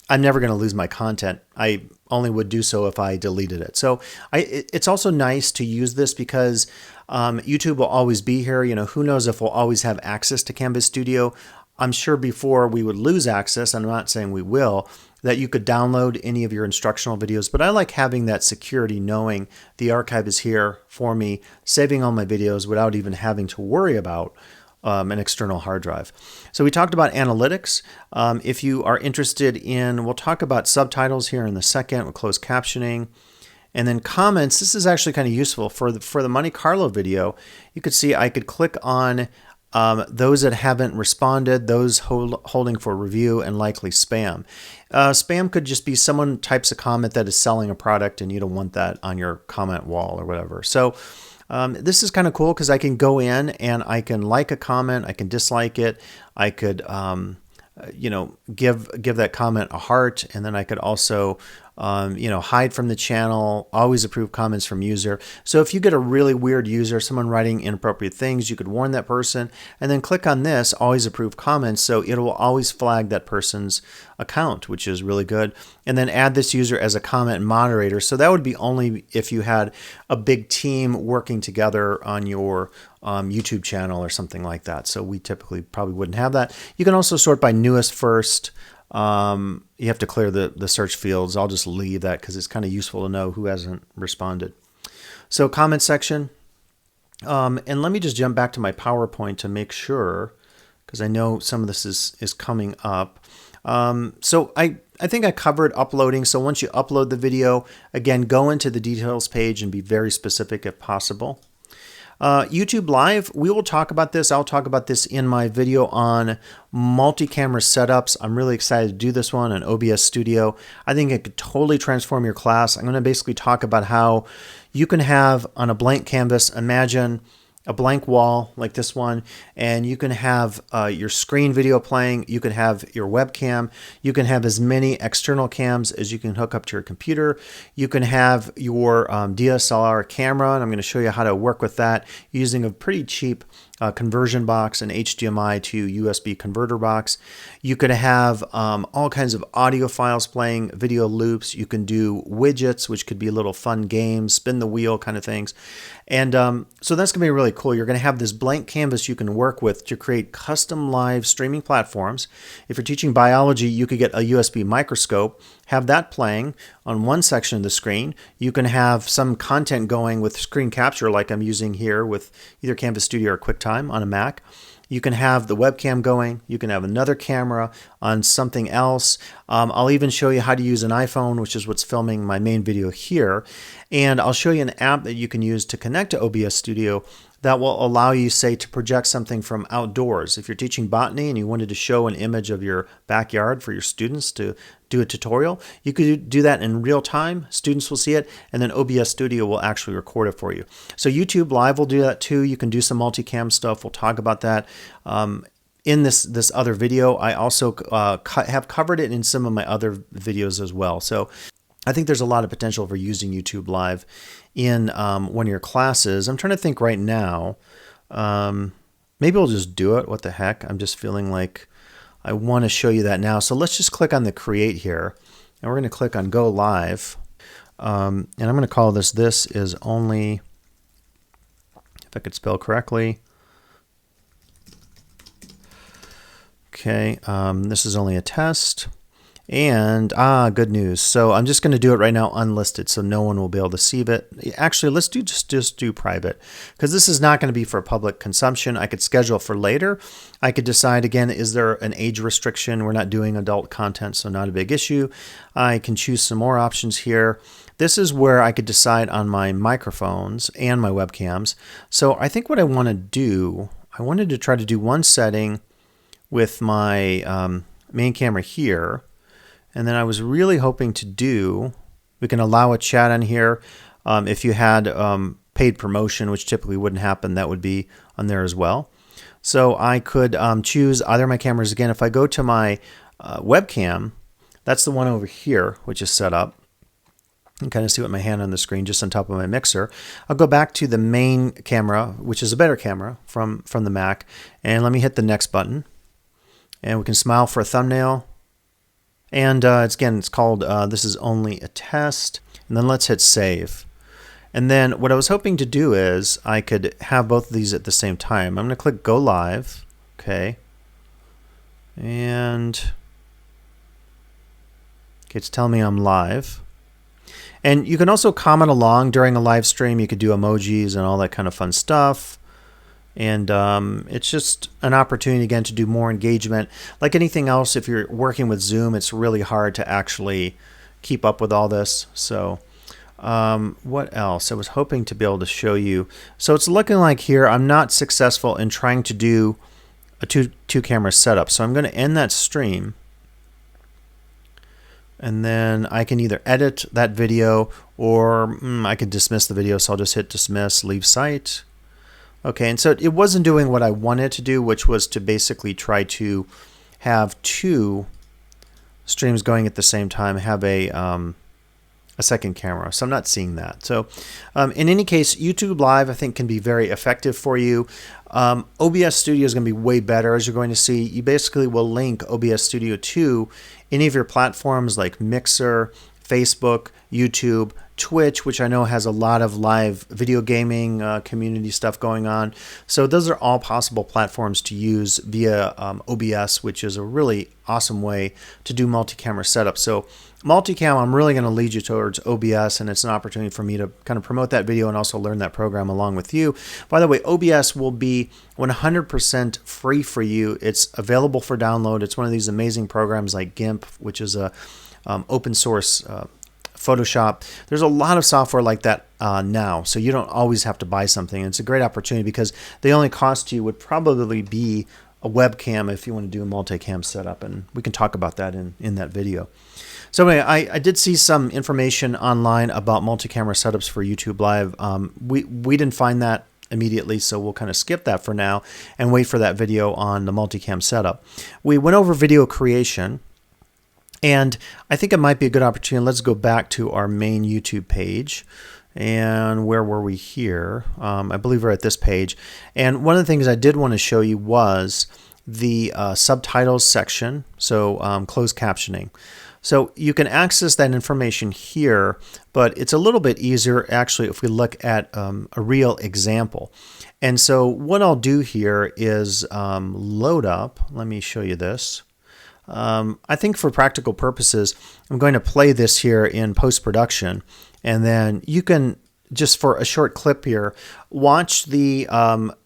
I'm never going to lose my content. I only would do so if I deleted it. So it's also nice to use this because YouTube will always be here. Who knows if we'll always have access to Canvas Studio. I'm sure before we would lose access, and I'm not saying we will, that you could download any of your instructional videos. But I like having that security, knowing the archive is here for me, saving all my videos without even having to worry about an external hard drive. So we talked about analytics. If you are interested in, we'll talk about subtitles here in a second. We'll close captioning. And then comments. This is actually kind of useful for the Monte Carlo video. You could see I could click on those that haven't responded, those holding for review, and likely spam. Spam could just be someone types a comment that is selling a product and you don't want that on your comment wall or whatever. So this is kind of cool because I can go in and I can like a comment, I can dislike it, I could give that comment a heart, and then I could also hide from the channel, always approve comments from user. So if you get a really weird user, someone writing inappropriate things, you could warn that person and then click on this, always approve comments. So it will always flag that person's account, which is really good. And then add this user as a comment moderator. So that would be only if you had a big team working together on your YouTube channel or something like that. So we typically probably wouldn't have that. You can also sort by newest first. You have to clear the search fields. I'll just leave that because it's kind of useful to know who hasn't responded. So comment section. And let me just jump back to my PowerPoint to make sure, because I know some of this is coming up. So I think I covered uploading. So once you upload the video, again, go into the details page and be very specific if possible. YouTube Live, we will talk about this. I'll talk about this in my video on multi-camera setups. I'm really excited to do this one on OBS Studio. I think it could totally transform your class. I'm going to basically talk about how you can have on a blank canvas, imagine a blank wall like this one, and you can have your screen video playing, you can have your webcam, you can have as many external cams as you can hook up to your computer, you can have your DSLR camera, and I'm going to show you how to work with that using a pretty cheap conversion box, an HDMI to USB converter box. You could have all kinds of audio files playing, video loops. You can do widgets, which could be little fun games, spin the wheel kind of things. And so that's going to be really cool. You're going to have this blank canvas you can work with to create custom live streaming platforms. If you're teaching biology, you could get a USB microscope, have that playing on one section of the screen. You can have some content going with screen capture like I'm using here with either Canvas Studio or QuickTime on a Mac. You can have the webcam going. You can have another camera on something else. I'll even show you how to use an iPhone, which is what's filming my main video here. And I'll show you an app that you can use to connect to OBS Studio that will allow you, say, to project something from outdoors. If you're teaching botany and you wanted to show an image of your backyard for your students to do a tutorial, you could do that in real time. Students will see it, and then OBS Studio will actually record it for you. So YouTube Live will do that too. You can do some multicam stuff. We'll talk about that. In this other video, I also have covered it in some of my other videos as well. So I think there's a lot of potential for using YouTube Live in one of your classes. I'm trying to think right now. Maybe we'll just do it. What the heck? I'm just feeling like I want to show you that now. So let's just click on the create here. And we're going to click on go live. And I'm going to call this is only, if I could spell correctly. Okay, this is only a test. And good news. So I'm just going to do it right now unlisted, so no one will be able to see it. Actually, let's just do private, because this is not going to be for public consumption. I could schedule for later. I could decide again, is there an age restriction? We're not doing adult content, so not a big issue. I can choose some more options here. This is where I could decide on my microphones and my webcams. So I think what I want to do, I wanted to try to do one setting with my main camera here. And then I was really hoping to do We can allow a chat on here. If you had paid promotion, which typically wouldn't happen, that would be on there as well. So I could choose either of my cameras. Again, if I go to my webcam, that's the one over here, which is set up. You can kind of see what my hand on the screen just on top of my mixer. I'll go back to the main camera, which is a better camera from the Mac, and let me hit the next button. And we can smile for a thumbnail. And it's called This Is Only a Test. And then let's hit save. And then what I was hoping to do is I could have both of these at the same time. I'm going to click Go Live. Okay. And okay, it's telling me I'm live. And you can also comment along during a live stream. You could do emojis and all that kind of fun stuff. And it's just an opportunity, again, to do more engagement. Like anything else, if you're working with Zoom, it's really hard to actually keep up with all this. So what else? I was hoping to be able to show you. So it's looking like here I'm not successful in trying to do a two camera setup. So I'm going to end that stream. And then I can either edit that video or I could dismiss the video. So I'll just hit dismiss, leave site. Okay, and so it wasn't doing what I wanted to do, which was to basically try to have two streams going at the same time, have a second camera. So I'm not seeing that. So in any case, YouTube Live I think can be very effective for you. OBS Studio is going to be way better, as you're going to see. You basically will link OBS Studio to any of your platforms like Mixer, Facebook, YouTube, Twitch, which I know has a lot of live video gaming community stuff going on. So those are all possible platforms to use via OBS, which is a really awesome way to do multi-camera setup. So multicam, I'm really going to lead you towards OBS, and it's an opportunity for me to kind of promote that video and also learn that program along with you. By the way, OBS will be 100% free for you. It's available for download. It's one of these amazing programs like GIMP, which is a open source Photoshop. There's a lot of software like that now, so you don't always have to buy something. It's a great opportunity because the only cost to you would probably be a webcam if you want to do a multicam setup, and we can talk about that in that video. So anyway, I did see some information online about multi-camera setups for YouTube Live. We didn't find that immediately, so we'll kind of skip that for now and wait for that video on the multicam setup. We went over video creation, and I think it might be a good opportunity. Let's go back to our main YouTube page. And where were we here? I believe we're at this page. And one of the things I did want to show you was the subtitles section, so closed captioning. So you can access that information here, but it's a little bit easier actually if we look at a real example. And so what I'll do here is load up. Let me show you this. I think for practical purposes, I'm going to play this here in post-production, and then you can, just for a short clip here, watch the,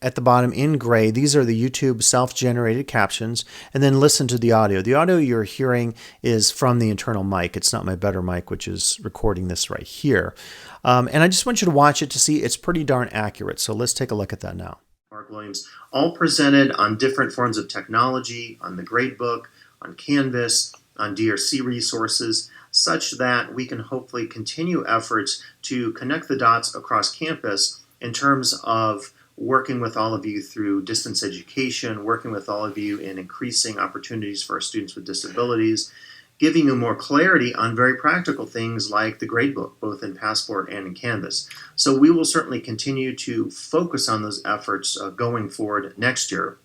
at the bottom in gray, these are the YouTube self-generated captions, and then listen to the audio. The audio you're hearing is from the internal mic. It's not my better mic, which is recording this right here. And I just want you to watch it to see it's pretty darn accurate. So let's take a look at that now. Mark Williams, all presented on different forms of technology, on the gradebook, on Canvas, on DRC resources, such that we can hopefully continue efforts to connect the dots across campus in terms of working with all of you through distance education, working with all of you in increasing opportunities for our students with disabilities, giving you more clarity on very practical things like the gradebook, both in Passport and in Canvas. So we will certainly continue to focus on those efforts going forward next year.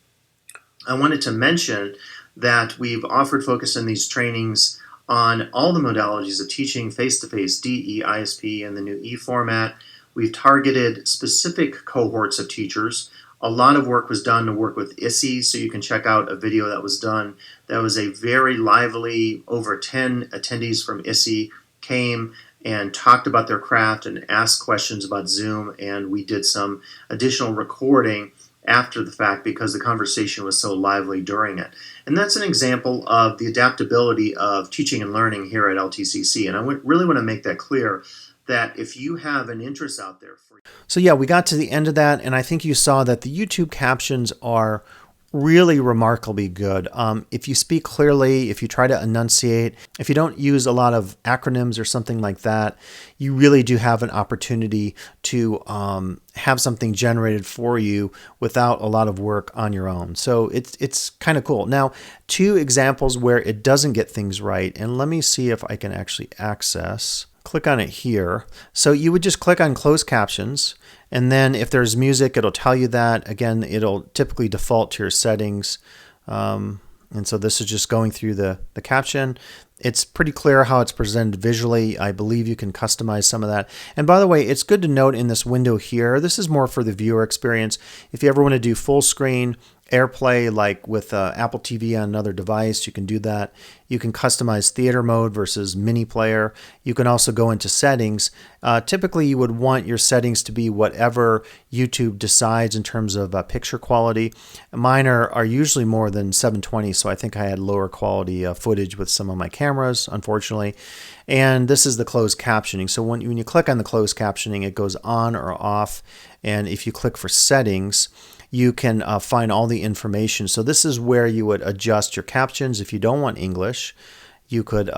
I wanted to mention that we've offered focus in these trainings on all the modalities of teaching, face-to-face, DE, ISP, and the new E format. We've targeted specific cohorts of teachers. A lot of work was done to work with ISI, so you can check out a video that was done. That was a very lively, over 10 attendees from ISI came and talked about their craft and asked questions about Zoom, and we did some additional recording after the fact because the conversation was so lively during it. And that's an example of the adaptability of teaching and learning here at LTCC. And I really want to make that clear that if you have an interest out there for you. So yeah, we got to the end of that, and I think you saw that the YouTube captions are really remarkably good. If you speak clearly, if you try to enunciate, if you don't use a lot of acronyms or something like that, you really do have an opportunity to have something generated for you without a lot of work on your own. So it's kind of cool. Now, two examples where it doesn't get things right, and let me see if I can actually access. Click on it here. So you would just click on closed captions, and then if there's music, it'll tell you that. Again, it'll typically default to your settings. And so this is just going through the caption. It's pretty clear how it's presented visually. I believe you can customize some of that. And by the way, it's good to note in this window here, this is more for the viewer experience. If you ever want to do full screen AirPlay, like with Apple TV on another device, you can do that. You can customize theater mode versus mini player. You can also go into settings. Typically, you would want your settings to be whatever YouTube decides in terms of picture quality. Mine are usually more than 720, so I think I had lower quality footage with some of my cameras, unfortunately. And this is the closed captioning. So when you click on the closed captioning, it goes on or off. And if you click for settings, you can find all the information. So this is where you would adjust your captions. If you don't want English, you could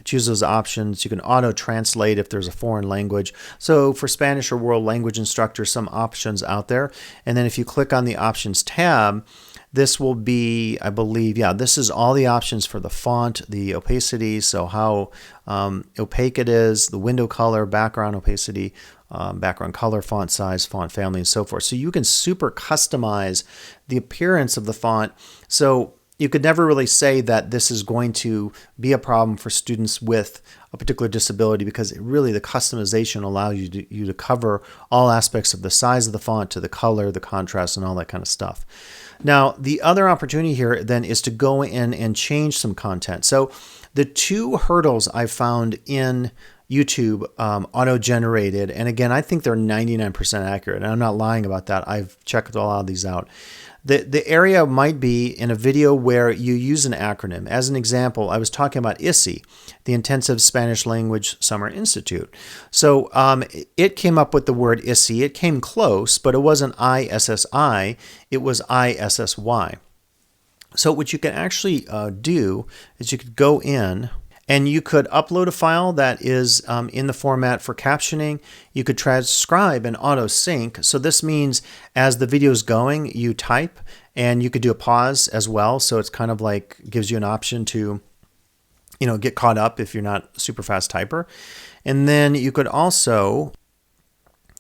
choose those options. You can auto translate if there's a foreign language. So for Spanish or world language instructors, some options out there. And then if you click on the options tab, this will be, I believe, yeah, this is all the options for the font, the opacity, so how opaque it is, the window color, background opacity, background color, font size, font family, and so forth. So you can super customize the appearance of the font. So you could never really say that this is going to be a problem for students with a particular disability, because really the customization allows you to cover all aspects of the size of the font to the color, the contrast, and all that kind of stuff. Now, the other opportunity here then is to go in and change some content. So the two hurdles I found in YouTube auto-generated, and again, I think they're 99% accurate, and I'm not lying about that. I've checked a lot of these out. The area might be in a video where you use an acronym. As an example, I was talking about ISI, the Intensive Spanish Language Summer Institute. So it came up with the word ISI. It came close, but it wasn't ISSI, it was ISSY. So what you can actually do is you could go in and you could upload a file that is in the format for captioning. You could transcribe and auto sync. So this means as the video is going, you type, and you could do a pause as well. So it's kind of like gives you an option to, get caught up if you're not a super fast typer. And then you could also,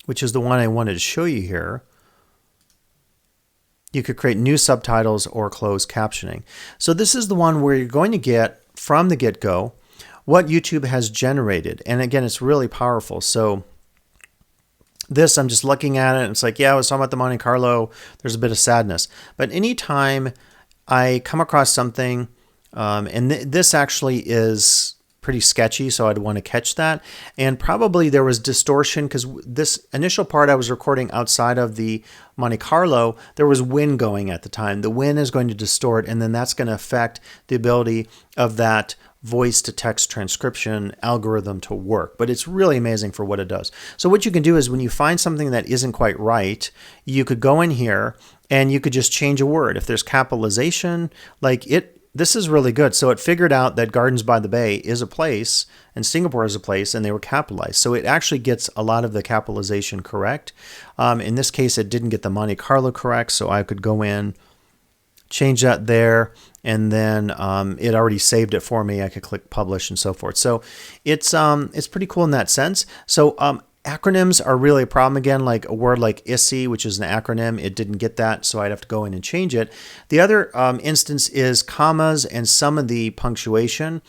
which is the one I wanted to show you here, you could create new subtitles or closed captioning. So this is the one where you're going to get from the get-go what YouTube has generated. And again, it's really powerful. So this, I'm just looking at it, and it's like, yeah, I was talking about the Monte Carlo. There's a bit of sadness. But anytime I come across something, and this actually is pretty sketchy, so I'd want to catch that. And probably there was distortion because this initial part I was recording outside of the Monte Carlo, there was wind going at the time. The wind is going to distort, and then that's going to affect the ability of that voice to text transcription algorithm to work. But it's really amazing for what it does. So what you can do is when you find something that isn't quite right, you could go in here and you could just change a word. If there's capitalization, this is really good. So it figured out that Gardens by the Bay is a place and Singapore is a place, and they were capitalized. So it actually gets a lot of the capitalization correct. In this case, it didn't get the Monte Carlo correct, so I could go in, change that there, and then it already saved it for me. I could click publish and so forth. So it's pretty cool in that sense. So acronyms are really a problem. Again, like a word like ISI, which is an acronym, it didn't get that, so I'd have to go in and change it. The other instance is commas and some of the punctuation.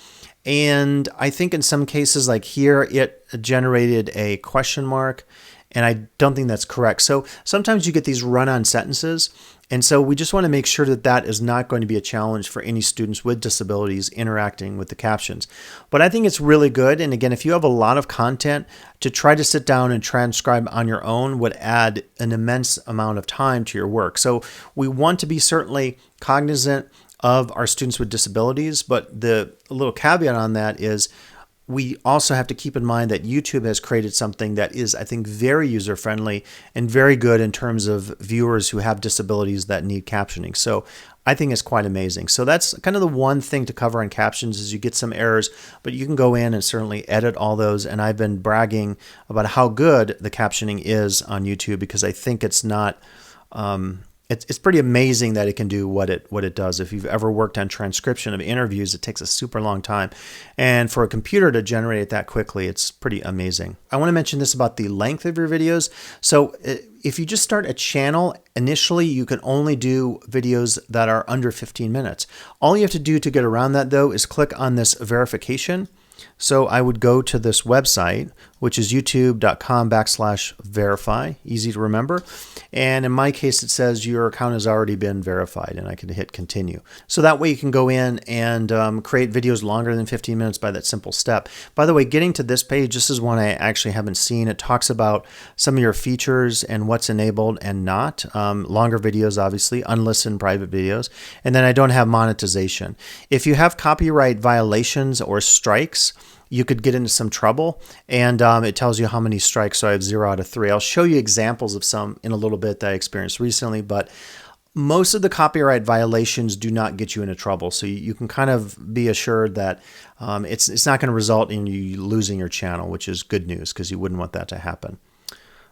And I think in some cases, like here, it generated a question mark, and I don't think that's correct. So sometimes you get these run-on sentences, and so we just want to make sure that that is not going to be a challenge for any students with disabilities interacting with the captions. But I think it's really good. And again, if you have a lot of content, to try to sit down and transcribe on your own would add an immense amount of time to your work. So we want to be certainly cognizant of our students with disabilities, but the little caveat on that is we also have to keep in mind that YouTube has created something that is, I think, very user-friendly and very good in terms of viewers who have disabilities that need captioning. So I think it's quite amazing. So that's kind of the one thing to cover on captions is you get some errors, but you can go in and certainly edit all those. And I've been bragging about how good the captioning is on YouTube because I think it's not... It's pretty amazing that it can do what it does. If you've ever worked on transcription of interviews, it takes a super long time. And for a computer to generate it that quickly, it's pretty amazing. I want to mention this about the length of your videos. So if you just start a channel, initially you can only do videos that are under 15 minutes. All you have to do to get around that, though, is click on this verification. So I would go to this website, which is youtube.com/verify, easy to remember. And in my case, it says your account has already been verified, and I can hit continue. So that way you can go in and create videos longer than 15 minutes by that simple step. By the way, getting to this page, this is one I actually haven't seen. It talks about some of your features and what's enabled and not. Longer videos, obviously, unlistened private videos. And then I don't have monetization. If you have copyright violations or strikes, you could get into some trouble, and it tells you how many strikes. So I have 0 out of 3. I'll show you examples of some in a little bit that I experienced recently, but most of the copyright violations do not get you into trouble. So you can kind of be assured that it's not going to result in you losing your channel, which is good news because you wouldn't want that to happen.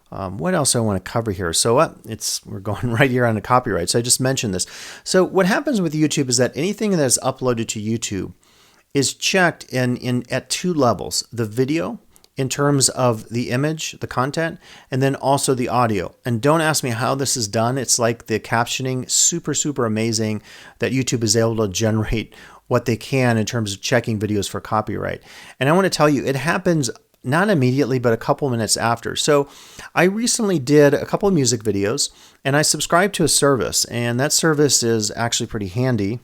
What else I want to cover here? So we're going right here on the copyright. So I just mentioned this. So what happens with YouTube is that anything that is uploaded to YouTube is checked at 2 levels: the video in terms of the image, the content, and then also the audio. And don't ask me how this is done. It's like the captioning, super amazing that YouTube is able to generate what they can in terms of checking videos for copyright. And I want to tell you, it happens not immediately, but a couple minutes after. So I recently did a couple of music videos, and I subscribed to a service, and that service is actually pretty handy.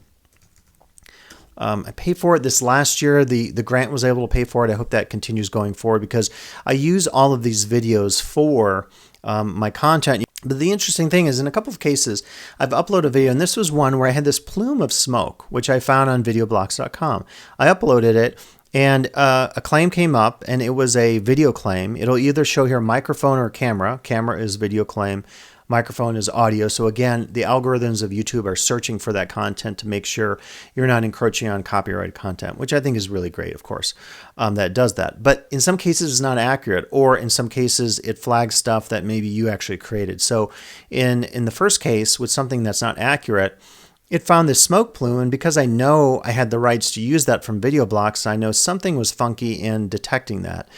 I paid for it this last year. The grant was able to pay for it. I hope that continues going forward because I use all of these videos for my content. But the interesting thing is in a couple of cases, I've uploaded a video, and this was one where I had this plume of smoke, which I found on videoblocks.com. I uploaded it, and a claim came up, and it was a video claim. It'll either show here microphone or camera. Camera is video claim. Microphone is audio. So again, the algorithms of YouTube are searching for that content to make sure you're not encroaching on copyrighted content, which I think is really great, of course, that does that. But in some cases, it's not accurate, or in some cases, it flags stuff that maybe you actually created. So in the first case, with something that's not accurate, it found this smoke plume, and because I know I had the rights to use that from Video Blocks, I know something was funky in detecting that.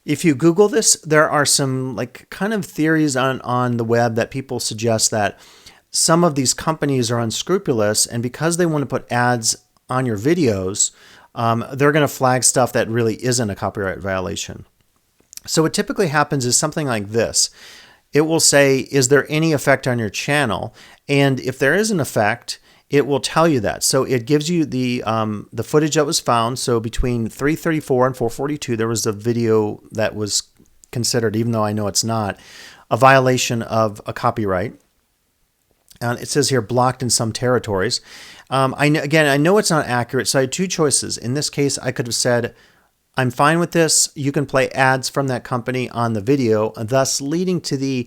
If you Google this, there are some kind of theories on the web that people suggest that some of these companies are unscrupulous, and because they want to put ads on your videos, they're going to flag stuff that really isn't a copyright violation. So what typically happens is something like this. It will say, is there any effect on your channel? And if there is an effect, it will tell you that. So it gives you the footage that was found. So between 334 and 442, there was a video that was considered, even though I know it's not, a violation of a copyright. And it says here, blocked in some territories. I know it's not accurate, so I had 2 choices. In this case, I could have said, I'm fine with this. You can play ads from that company on the video, thus leading to the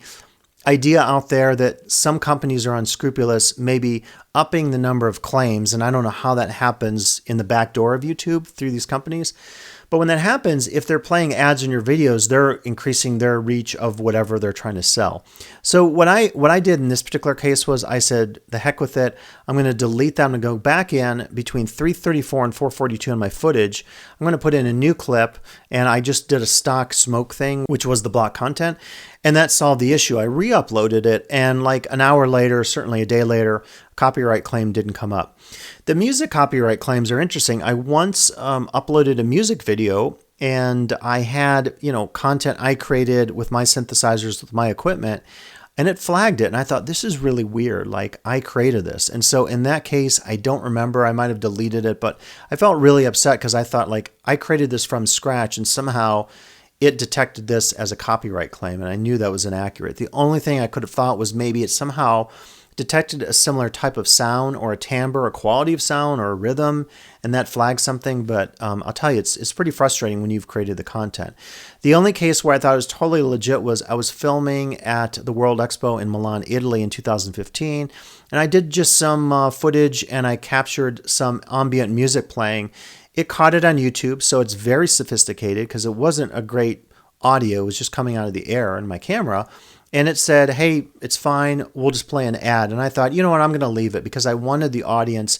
idea out there that some companies are unscrupulous, maybe upping the number of claims. And I don't know how that happens in the back door of YouTube through these companies. But when that happens, if they're playing ads in your videos, they're increasing their reach of whatever they're trying to sell. So what I did in this particular case was I said, the heck with it. I'm going to delete that. I'm going to go back in between 334 and 442 in my footage. I'm going to put in a new clip, and I just did a stock smoke thing, which was the block content. And that solved the issue. I re-uploaded it, and like an hour later, certainly a day later, copyright claim didn't come up. The music copyright claims are interesting. I once uploaded a music video, and I had content I created with my synthesizers, with my equipment, and it flagged it. And I thought, this is really weird. Like, I created this. And so in that case, I don't remember. I might have deleted it, but I felt really upset because I thought, like, I created this from scratch, and somehow it detected this as a copyright claim, and I knew that was inaccurate. The only thing I could have thought was maybe it somehow detected a similar type of sound or a timbre, a quality of sound or a rhythm, and that flags something. But I'll tell you, it's pretty frustrating when you've created the content. The only case where I thought it was totally legit was I was filming at the World Expo in Milan, Italy in 2015, and I did just some footage and I captured some ambient music playing. It caught it on YouTube, so it's very sophisticated because it wasn't a great audio. It was just coming out of the air in my camera. And it said, hey, it's fine. We'll just play an ad. And I thought, you know what, I'm going to leave it because I wanted the audience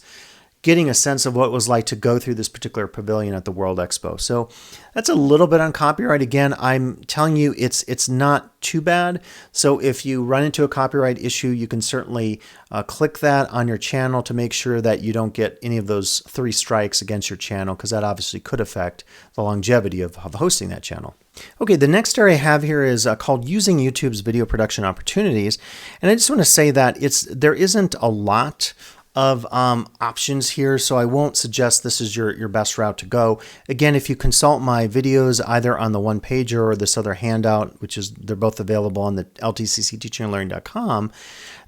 getting a sense of what it was like to go through this particular pavilion at the World Expo. So that's a little bit on copyright. Again, I'm telling you, it's not too bad. So if you run into a copyright issue, you can certainly click that on your channel to make sure that you don't get any of those 3 strikes against your channel, because that obviously could affect the longevity of hosting that channel. Okay, the next area I have here is called using YouTube's video production opportunities. And I just want to say that there isn't a lot of options here, so I won't suggest this is your best route to go. Again, if you consult my videos either on the one-pager or this other handout, they're both available on the LTCC.edu,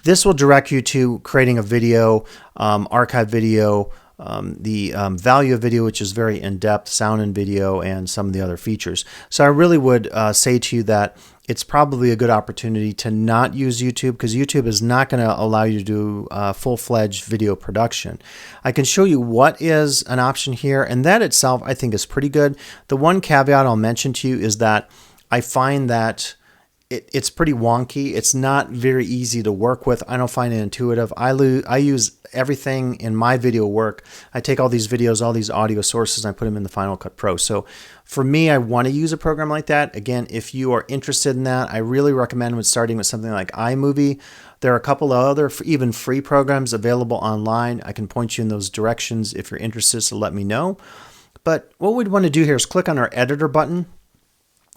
this will direct you to creating a video, archive video, the value of video, which is very in-depth, sound and video, and some of the other features. So I really would say to you that it's probably a good opportunity to not use YouTube, because YouTube is not going to allow you to do full-fledged video production. I can show you what is an option here, and that itself I think is pretty good. The one caveat I'll mention to you is that I find that it's pretty wonky. It's not very easy to work with. I don't find it intuitive. I use everything in my video work. I take all these videos, all these audio sources, and I put them in the Final Cut Pro. So for me, I want to use a program like that. Again, if you are interested in that, I really recommend starting with something like iMovie. There are a couple of other even free programs available online. I can point you in those directions if you're interested, so let me know. But what we'd want to do here is click on our editor button.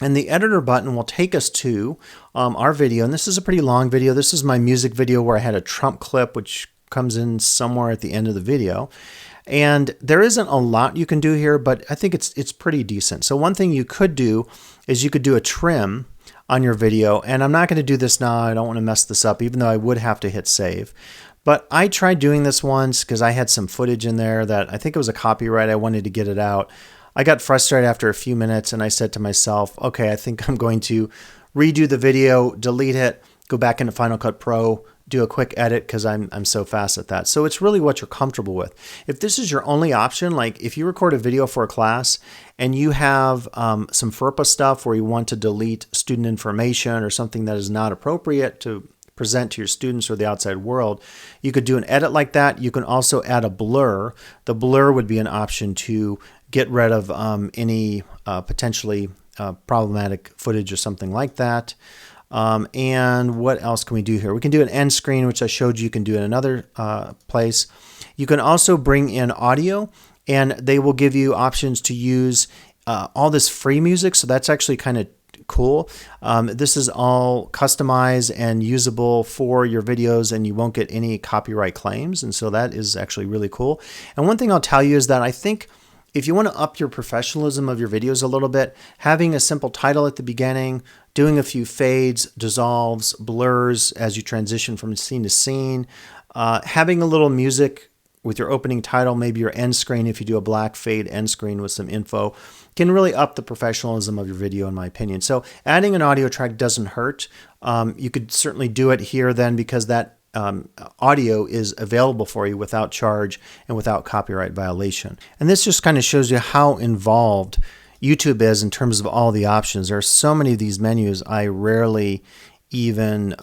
And the editor button will take us to our video. And this is a pretty long video. This is my music video where I had a Trump clip, which comes in somewhere at the end of the video. And there isn't a lot you can do here, but I think it's pretty decent. So one thing you could do is you could do a trim on your video. And I'm not going to do this now. I don't want to mess this up, even though I would have to hit save. But I tried doing this once because I had some footage in there that I think it was a copyright. I wanted to get it out. I got frustrated after a few minutes and I said to myself, okay, I think I'm going to redo the video, delete it, go back into Final Cut Pro, do a quick edit because I'm so fast at that. So it's really what you're comfortable with. If this is your only option, like if you record a video for a class and you have some FERPA stuff where you want to delete student information or something that is not appropriate to present to your students or the outside world, you could do an edit like that. You can also add a blur. The blur would be an option to get rid of any potentially problematic footage or something like that. And what else can we do here? We can do an end screen, which I showed you can do in another place. You can also bring in audio, and they will give you options to use all this free music. So that's actually kind of cool. This is all customized and usable for your videos, and you won't get any copyright claims. And so that is actually really cool. And one thing I'll tell you is that I think if you want to up your professionalism of your videos a little bit, having a simple title at the beginning, doing a few fades, dissolves, blurs as you transition from scene to scene, having a little music with your opening title, maybe your end screen if you do a black fade end screen with some info, can really up the professionalism of your video, in my opinion. So adding an audio track doesn't hurt. You could certainly do it here then, because that audio is available for you without charge and without copyright violation. And this just kind of shows you how involved YouTube is in terms of all the options. There are so many of these menus I rarely even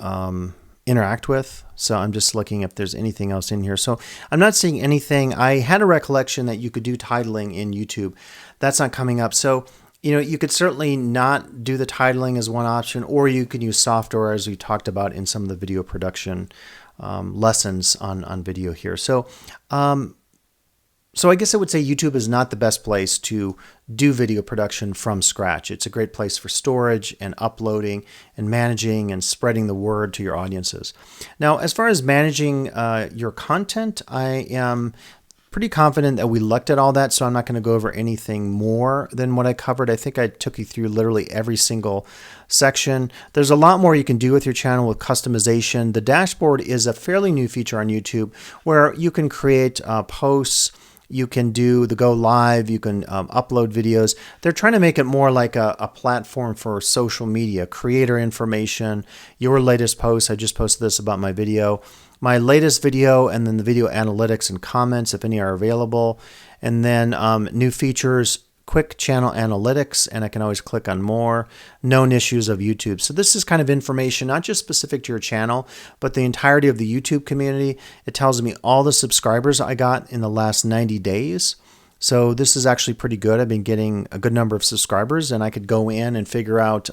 interact with. So I'm just looking if there's anything else in here. So I'm not seeing anything. I had a recollection that you could do titling in YouTube. That's not coming up. So you could certainly not do the titling as one option, or you can use software, as we talked about in some of the video production lessons on video here. So I guess I would say YouTube is not the best place to do video production from scratch. It's a great place for storage and uploading and managing and spreading the word to your audiences. Now, as far as managing your content, I am pretty confident that we looked at all that, so I'm not going to go over anything more than what I covered. I think I took you through literally every single section. There's a lot more you can do with your channel with customization. The dashboard is a fairly new feature on YouTube where you can create posts, you can do the go live, you can upload videos. They're trying to make it more like a platform for social media, creator information, your latest posts. I just posted this about my video. My latest video, and then the video analytics and comments, if any are available. And then new features, quick channel analytics, and I can always click on more, known issues of YouTube. So this is kind of information, not just specific to your channel, but the entirety of the YouTube community. It tells me all the subscribers I got in the last 90 days. So this is actually pretty good. I've been getting a good number of subscribers, and I could go in and figure out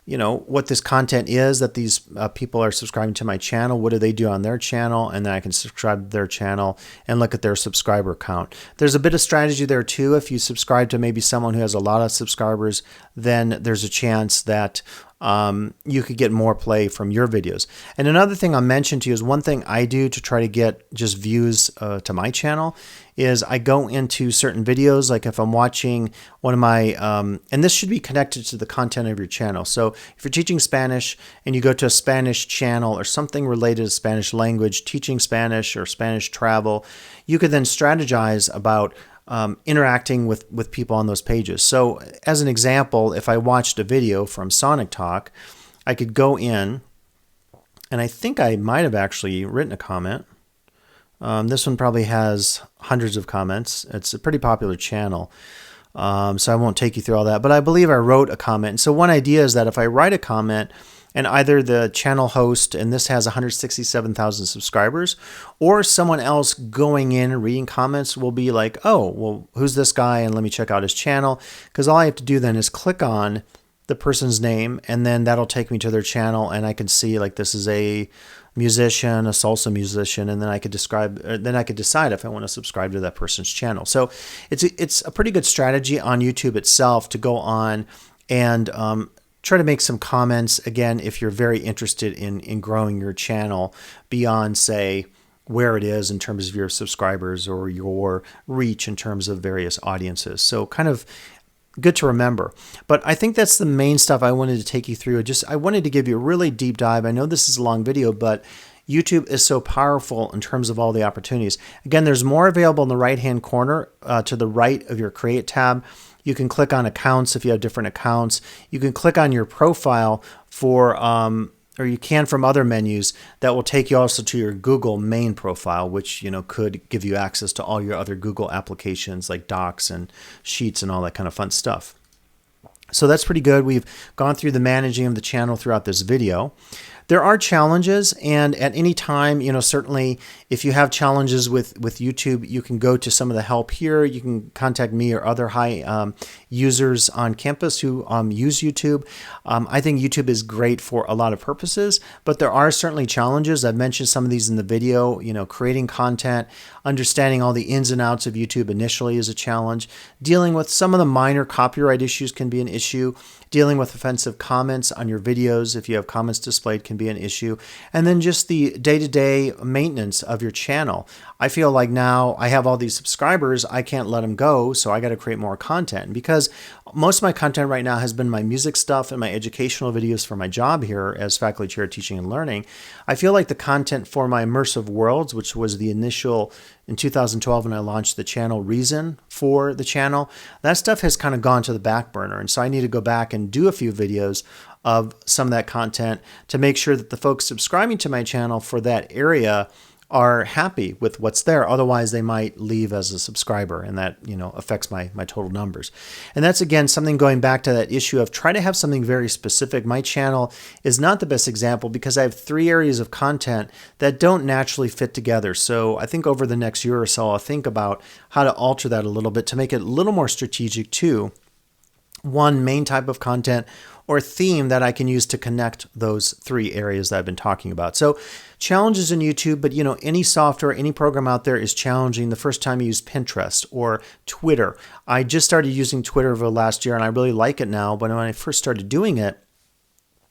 what this content is that these people are subscribing to my channel. What do they do on their channel? And then I can subscribe to their channel and look at their subscriber count. There's a bit of strategy there too. If you subscribe to maybe someone who has a lot of subscribers, then there's a chance that you could get more play from your videos. And another thing I'll mention to you is one thing I do to try to get just views to my channel is I go into certain videos, like if I'm watching one of my, and this should be connected to the content of your channel. So if you're teaching Spanish and you go to a Spanish channel or something related to Spanish language, teaching Spanish or Spanish travel, you could then strategize about interacting with people on those pages. So as an example, if I watched a video from Sonic Talk, I could go in, and I think I might have actually written a comment. This one probably has hundreds of comments. It's a pretty popular channel, so I won't take you through all that, but I believe I wrote a comment. And so one idea is that if I write a comment, and either the channel host, and this has 167,000 subscribers, or someone else going in and reading comments will be like, oh, well, who's this guy? And let me check out his channel. Because all I have to do then is click on the person's name, and then that'll take me to their channel, and I can see like this is a musician, a salsa musician, and then I could decide if I want to subscribe to that person's channel. So it's a pretty good strategy on YouTube itself to go on and try to make some comments, again, if you're very interested in growing your channel beyond, say, where it is in terms of your subscribers or your reach in terms of various audiences. So kind of good to remember. But I think that's the main stuff I wanted to take you through. I wanted to give you a really deep dive. I know this is a long video, but YouTube is so powerful in terms of all the opportunities. Again, there's more available in the right-hand corner to the right of your Create tab. You can click on accounts if you have different accounts. You can click on your profile for, or you can from other menus that will take you also to your Google main profile, which could give you access to all your other Google applications like Docs and Sheets and all that kind of fun stuff. So that's pretty good. We've gone through the managing of the channel throughout this video. There are challenges, and at any time, certainly if you have challenges with YouTube, you can go to some of the help here. You can contact me or other high users on campus who use YouTube. I think YouTube is great for a lot of purposes, but there are certainly challenges. I've mentioned some of these in the video. Creating content, understanding all the ins and outs of YouTube initially is a challenge. Dealing with some of the minor copyright issues can be an issue. Dealing with offensive comments on your videos, if you have comments displayed, can be an issue. And then just the day-to-day maintenance of your channel. I feel like now I have all these subscribers, I can't let them go, so I got to create more content. Because most of my content right now has been my music stuff and my educational videos for my job here as faculty chair teaching and learning. I feel like the content for my immersive worlds, which was the initial in 2012 when I launched the channel reason for the channel, that stuff has kind of gone to the back burner. And so I need to go back and do a few videos of some of that content to make sure that the folks subscribing to my channel for that area are happy with what's there. Otherwise, they might leave as a subscriber, and that affects my total numbers. And that's, again, something going back to that issue of try to have something very specific. My channel is not the best example because I have 3 areas of content that don't naturally fit together. So I think over the next year or so, I'll think about how to alter that a little bit to make it a little more strategic to one main type of content or theme that I can use to connect those 3 areas that I've been talking about. So challenges in YouTube, but any software, any program out there is challenging. The first time you use Pinterest or Twitter. I just started using Twitter over the last year and I really like it now, but when I first started doing it,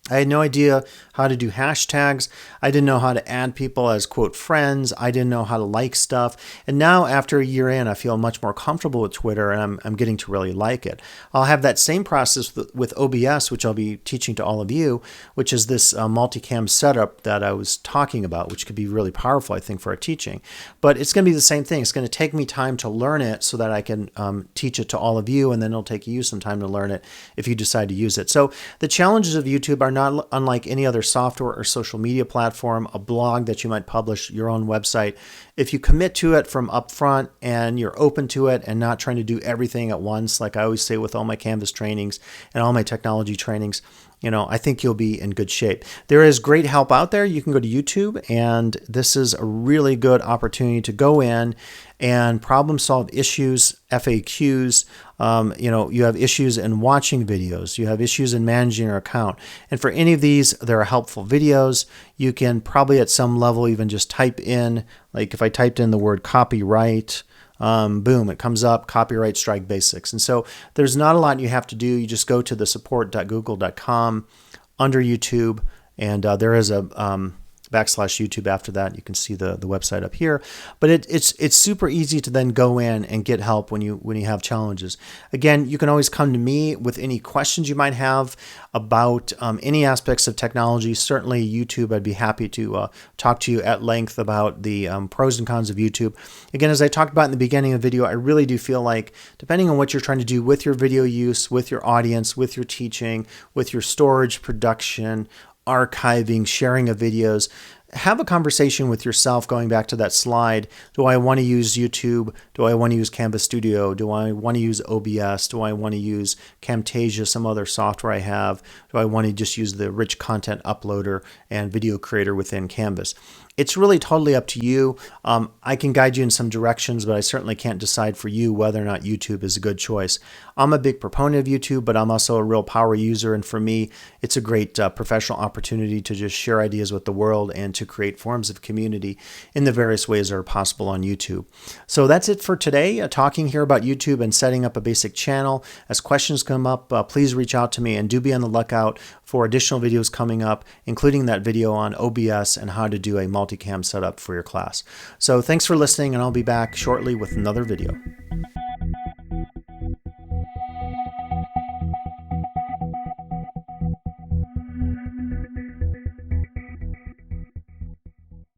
I had no idea how to do hashtags. I didn't know how to add people as quote friends. I didn't know how to like stuff. And now after a year in, I feel much more comfortable with Twitter and I'm getting to really like it. I'll have that same process with OBS, which I'll be teaching to all of you, which is this multicam setup that I was talking about, which could be really powerful, I think, for our teaching. But it's going to be the same thing. It's going to take me time to learn it so that I can teach it to all of you, and then it'll take you some time to learn it if you decide to use it. So the challenges of YouTube are not unlike any other software or social media platform, a blog that you might publish, your own website. If you commit to it from upfront and you're open to it and not trying to do everything at once, like I always say with all my Canvas trainings and all my technology trainings, I think you'll be in good shape. There is great help out there. You can go to YouTube, and this is a really good opportunity to go in and problem solve issues, FAQs. You have issues in watching videos. You have issues in managing your account. And for any of these, there are helpful videos. You can probably at some level even just type in, like if I typed in the word copyright, boom, it comes up, copyright strike basics. And so there's not a lot you have to do. You just go to the support.google.com under YouTube, and there is a /YouTube after that. You can see the website up here, but it's super easy to then go in and get help when you have challenges. Again, you can always come to me with any questions you might have about any aspects of technology. Certainly YouTube, I'd be happy to talk to you at length about the pros and cons of YouTube. Again, as I talked about in the beginning of the video, I really do feel like depending on what you're trying to do with your video use, with your audience, with your teaching, with your storage, production, archiving, sharing of videos, have a conversation with yourself going back to that slide. Do I want to use YouTube? Do I want to use Canvas Studio? Do I want to use OBS? Do I want to use Camtasia, some other software I have? Do I want to just use the rich content uploader and video creator within Canvas? It's really totally up to you. I can guide you in some directions, but I certainly can't decide for you whether or not YouTube is a good choice. I'm a big proponent of YouTube, but I'm also a real power user. And for me, it's a great professional opportunity to just share ideas with the world and to create forms of community in the various ways that are possible on YouTube. So that's it for today, talking here about YouTube and setting up a basic channel. As questions come up, please reach out to me, and do be on the lookout for additional videos coming up, including that video on OBS and how to do a multicam setup for your class. So thanks for listening, and I'll be back shortly with another video.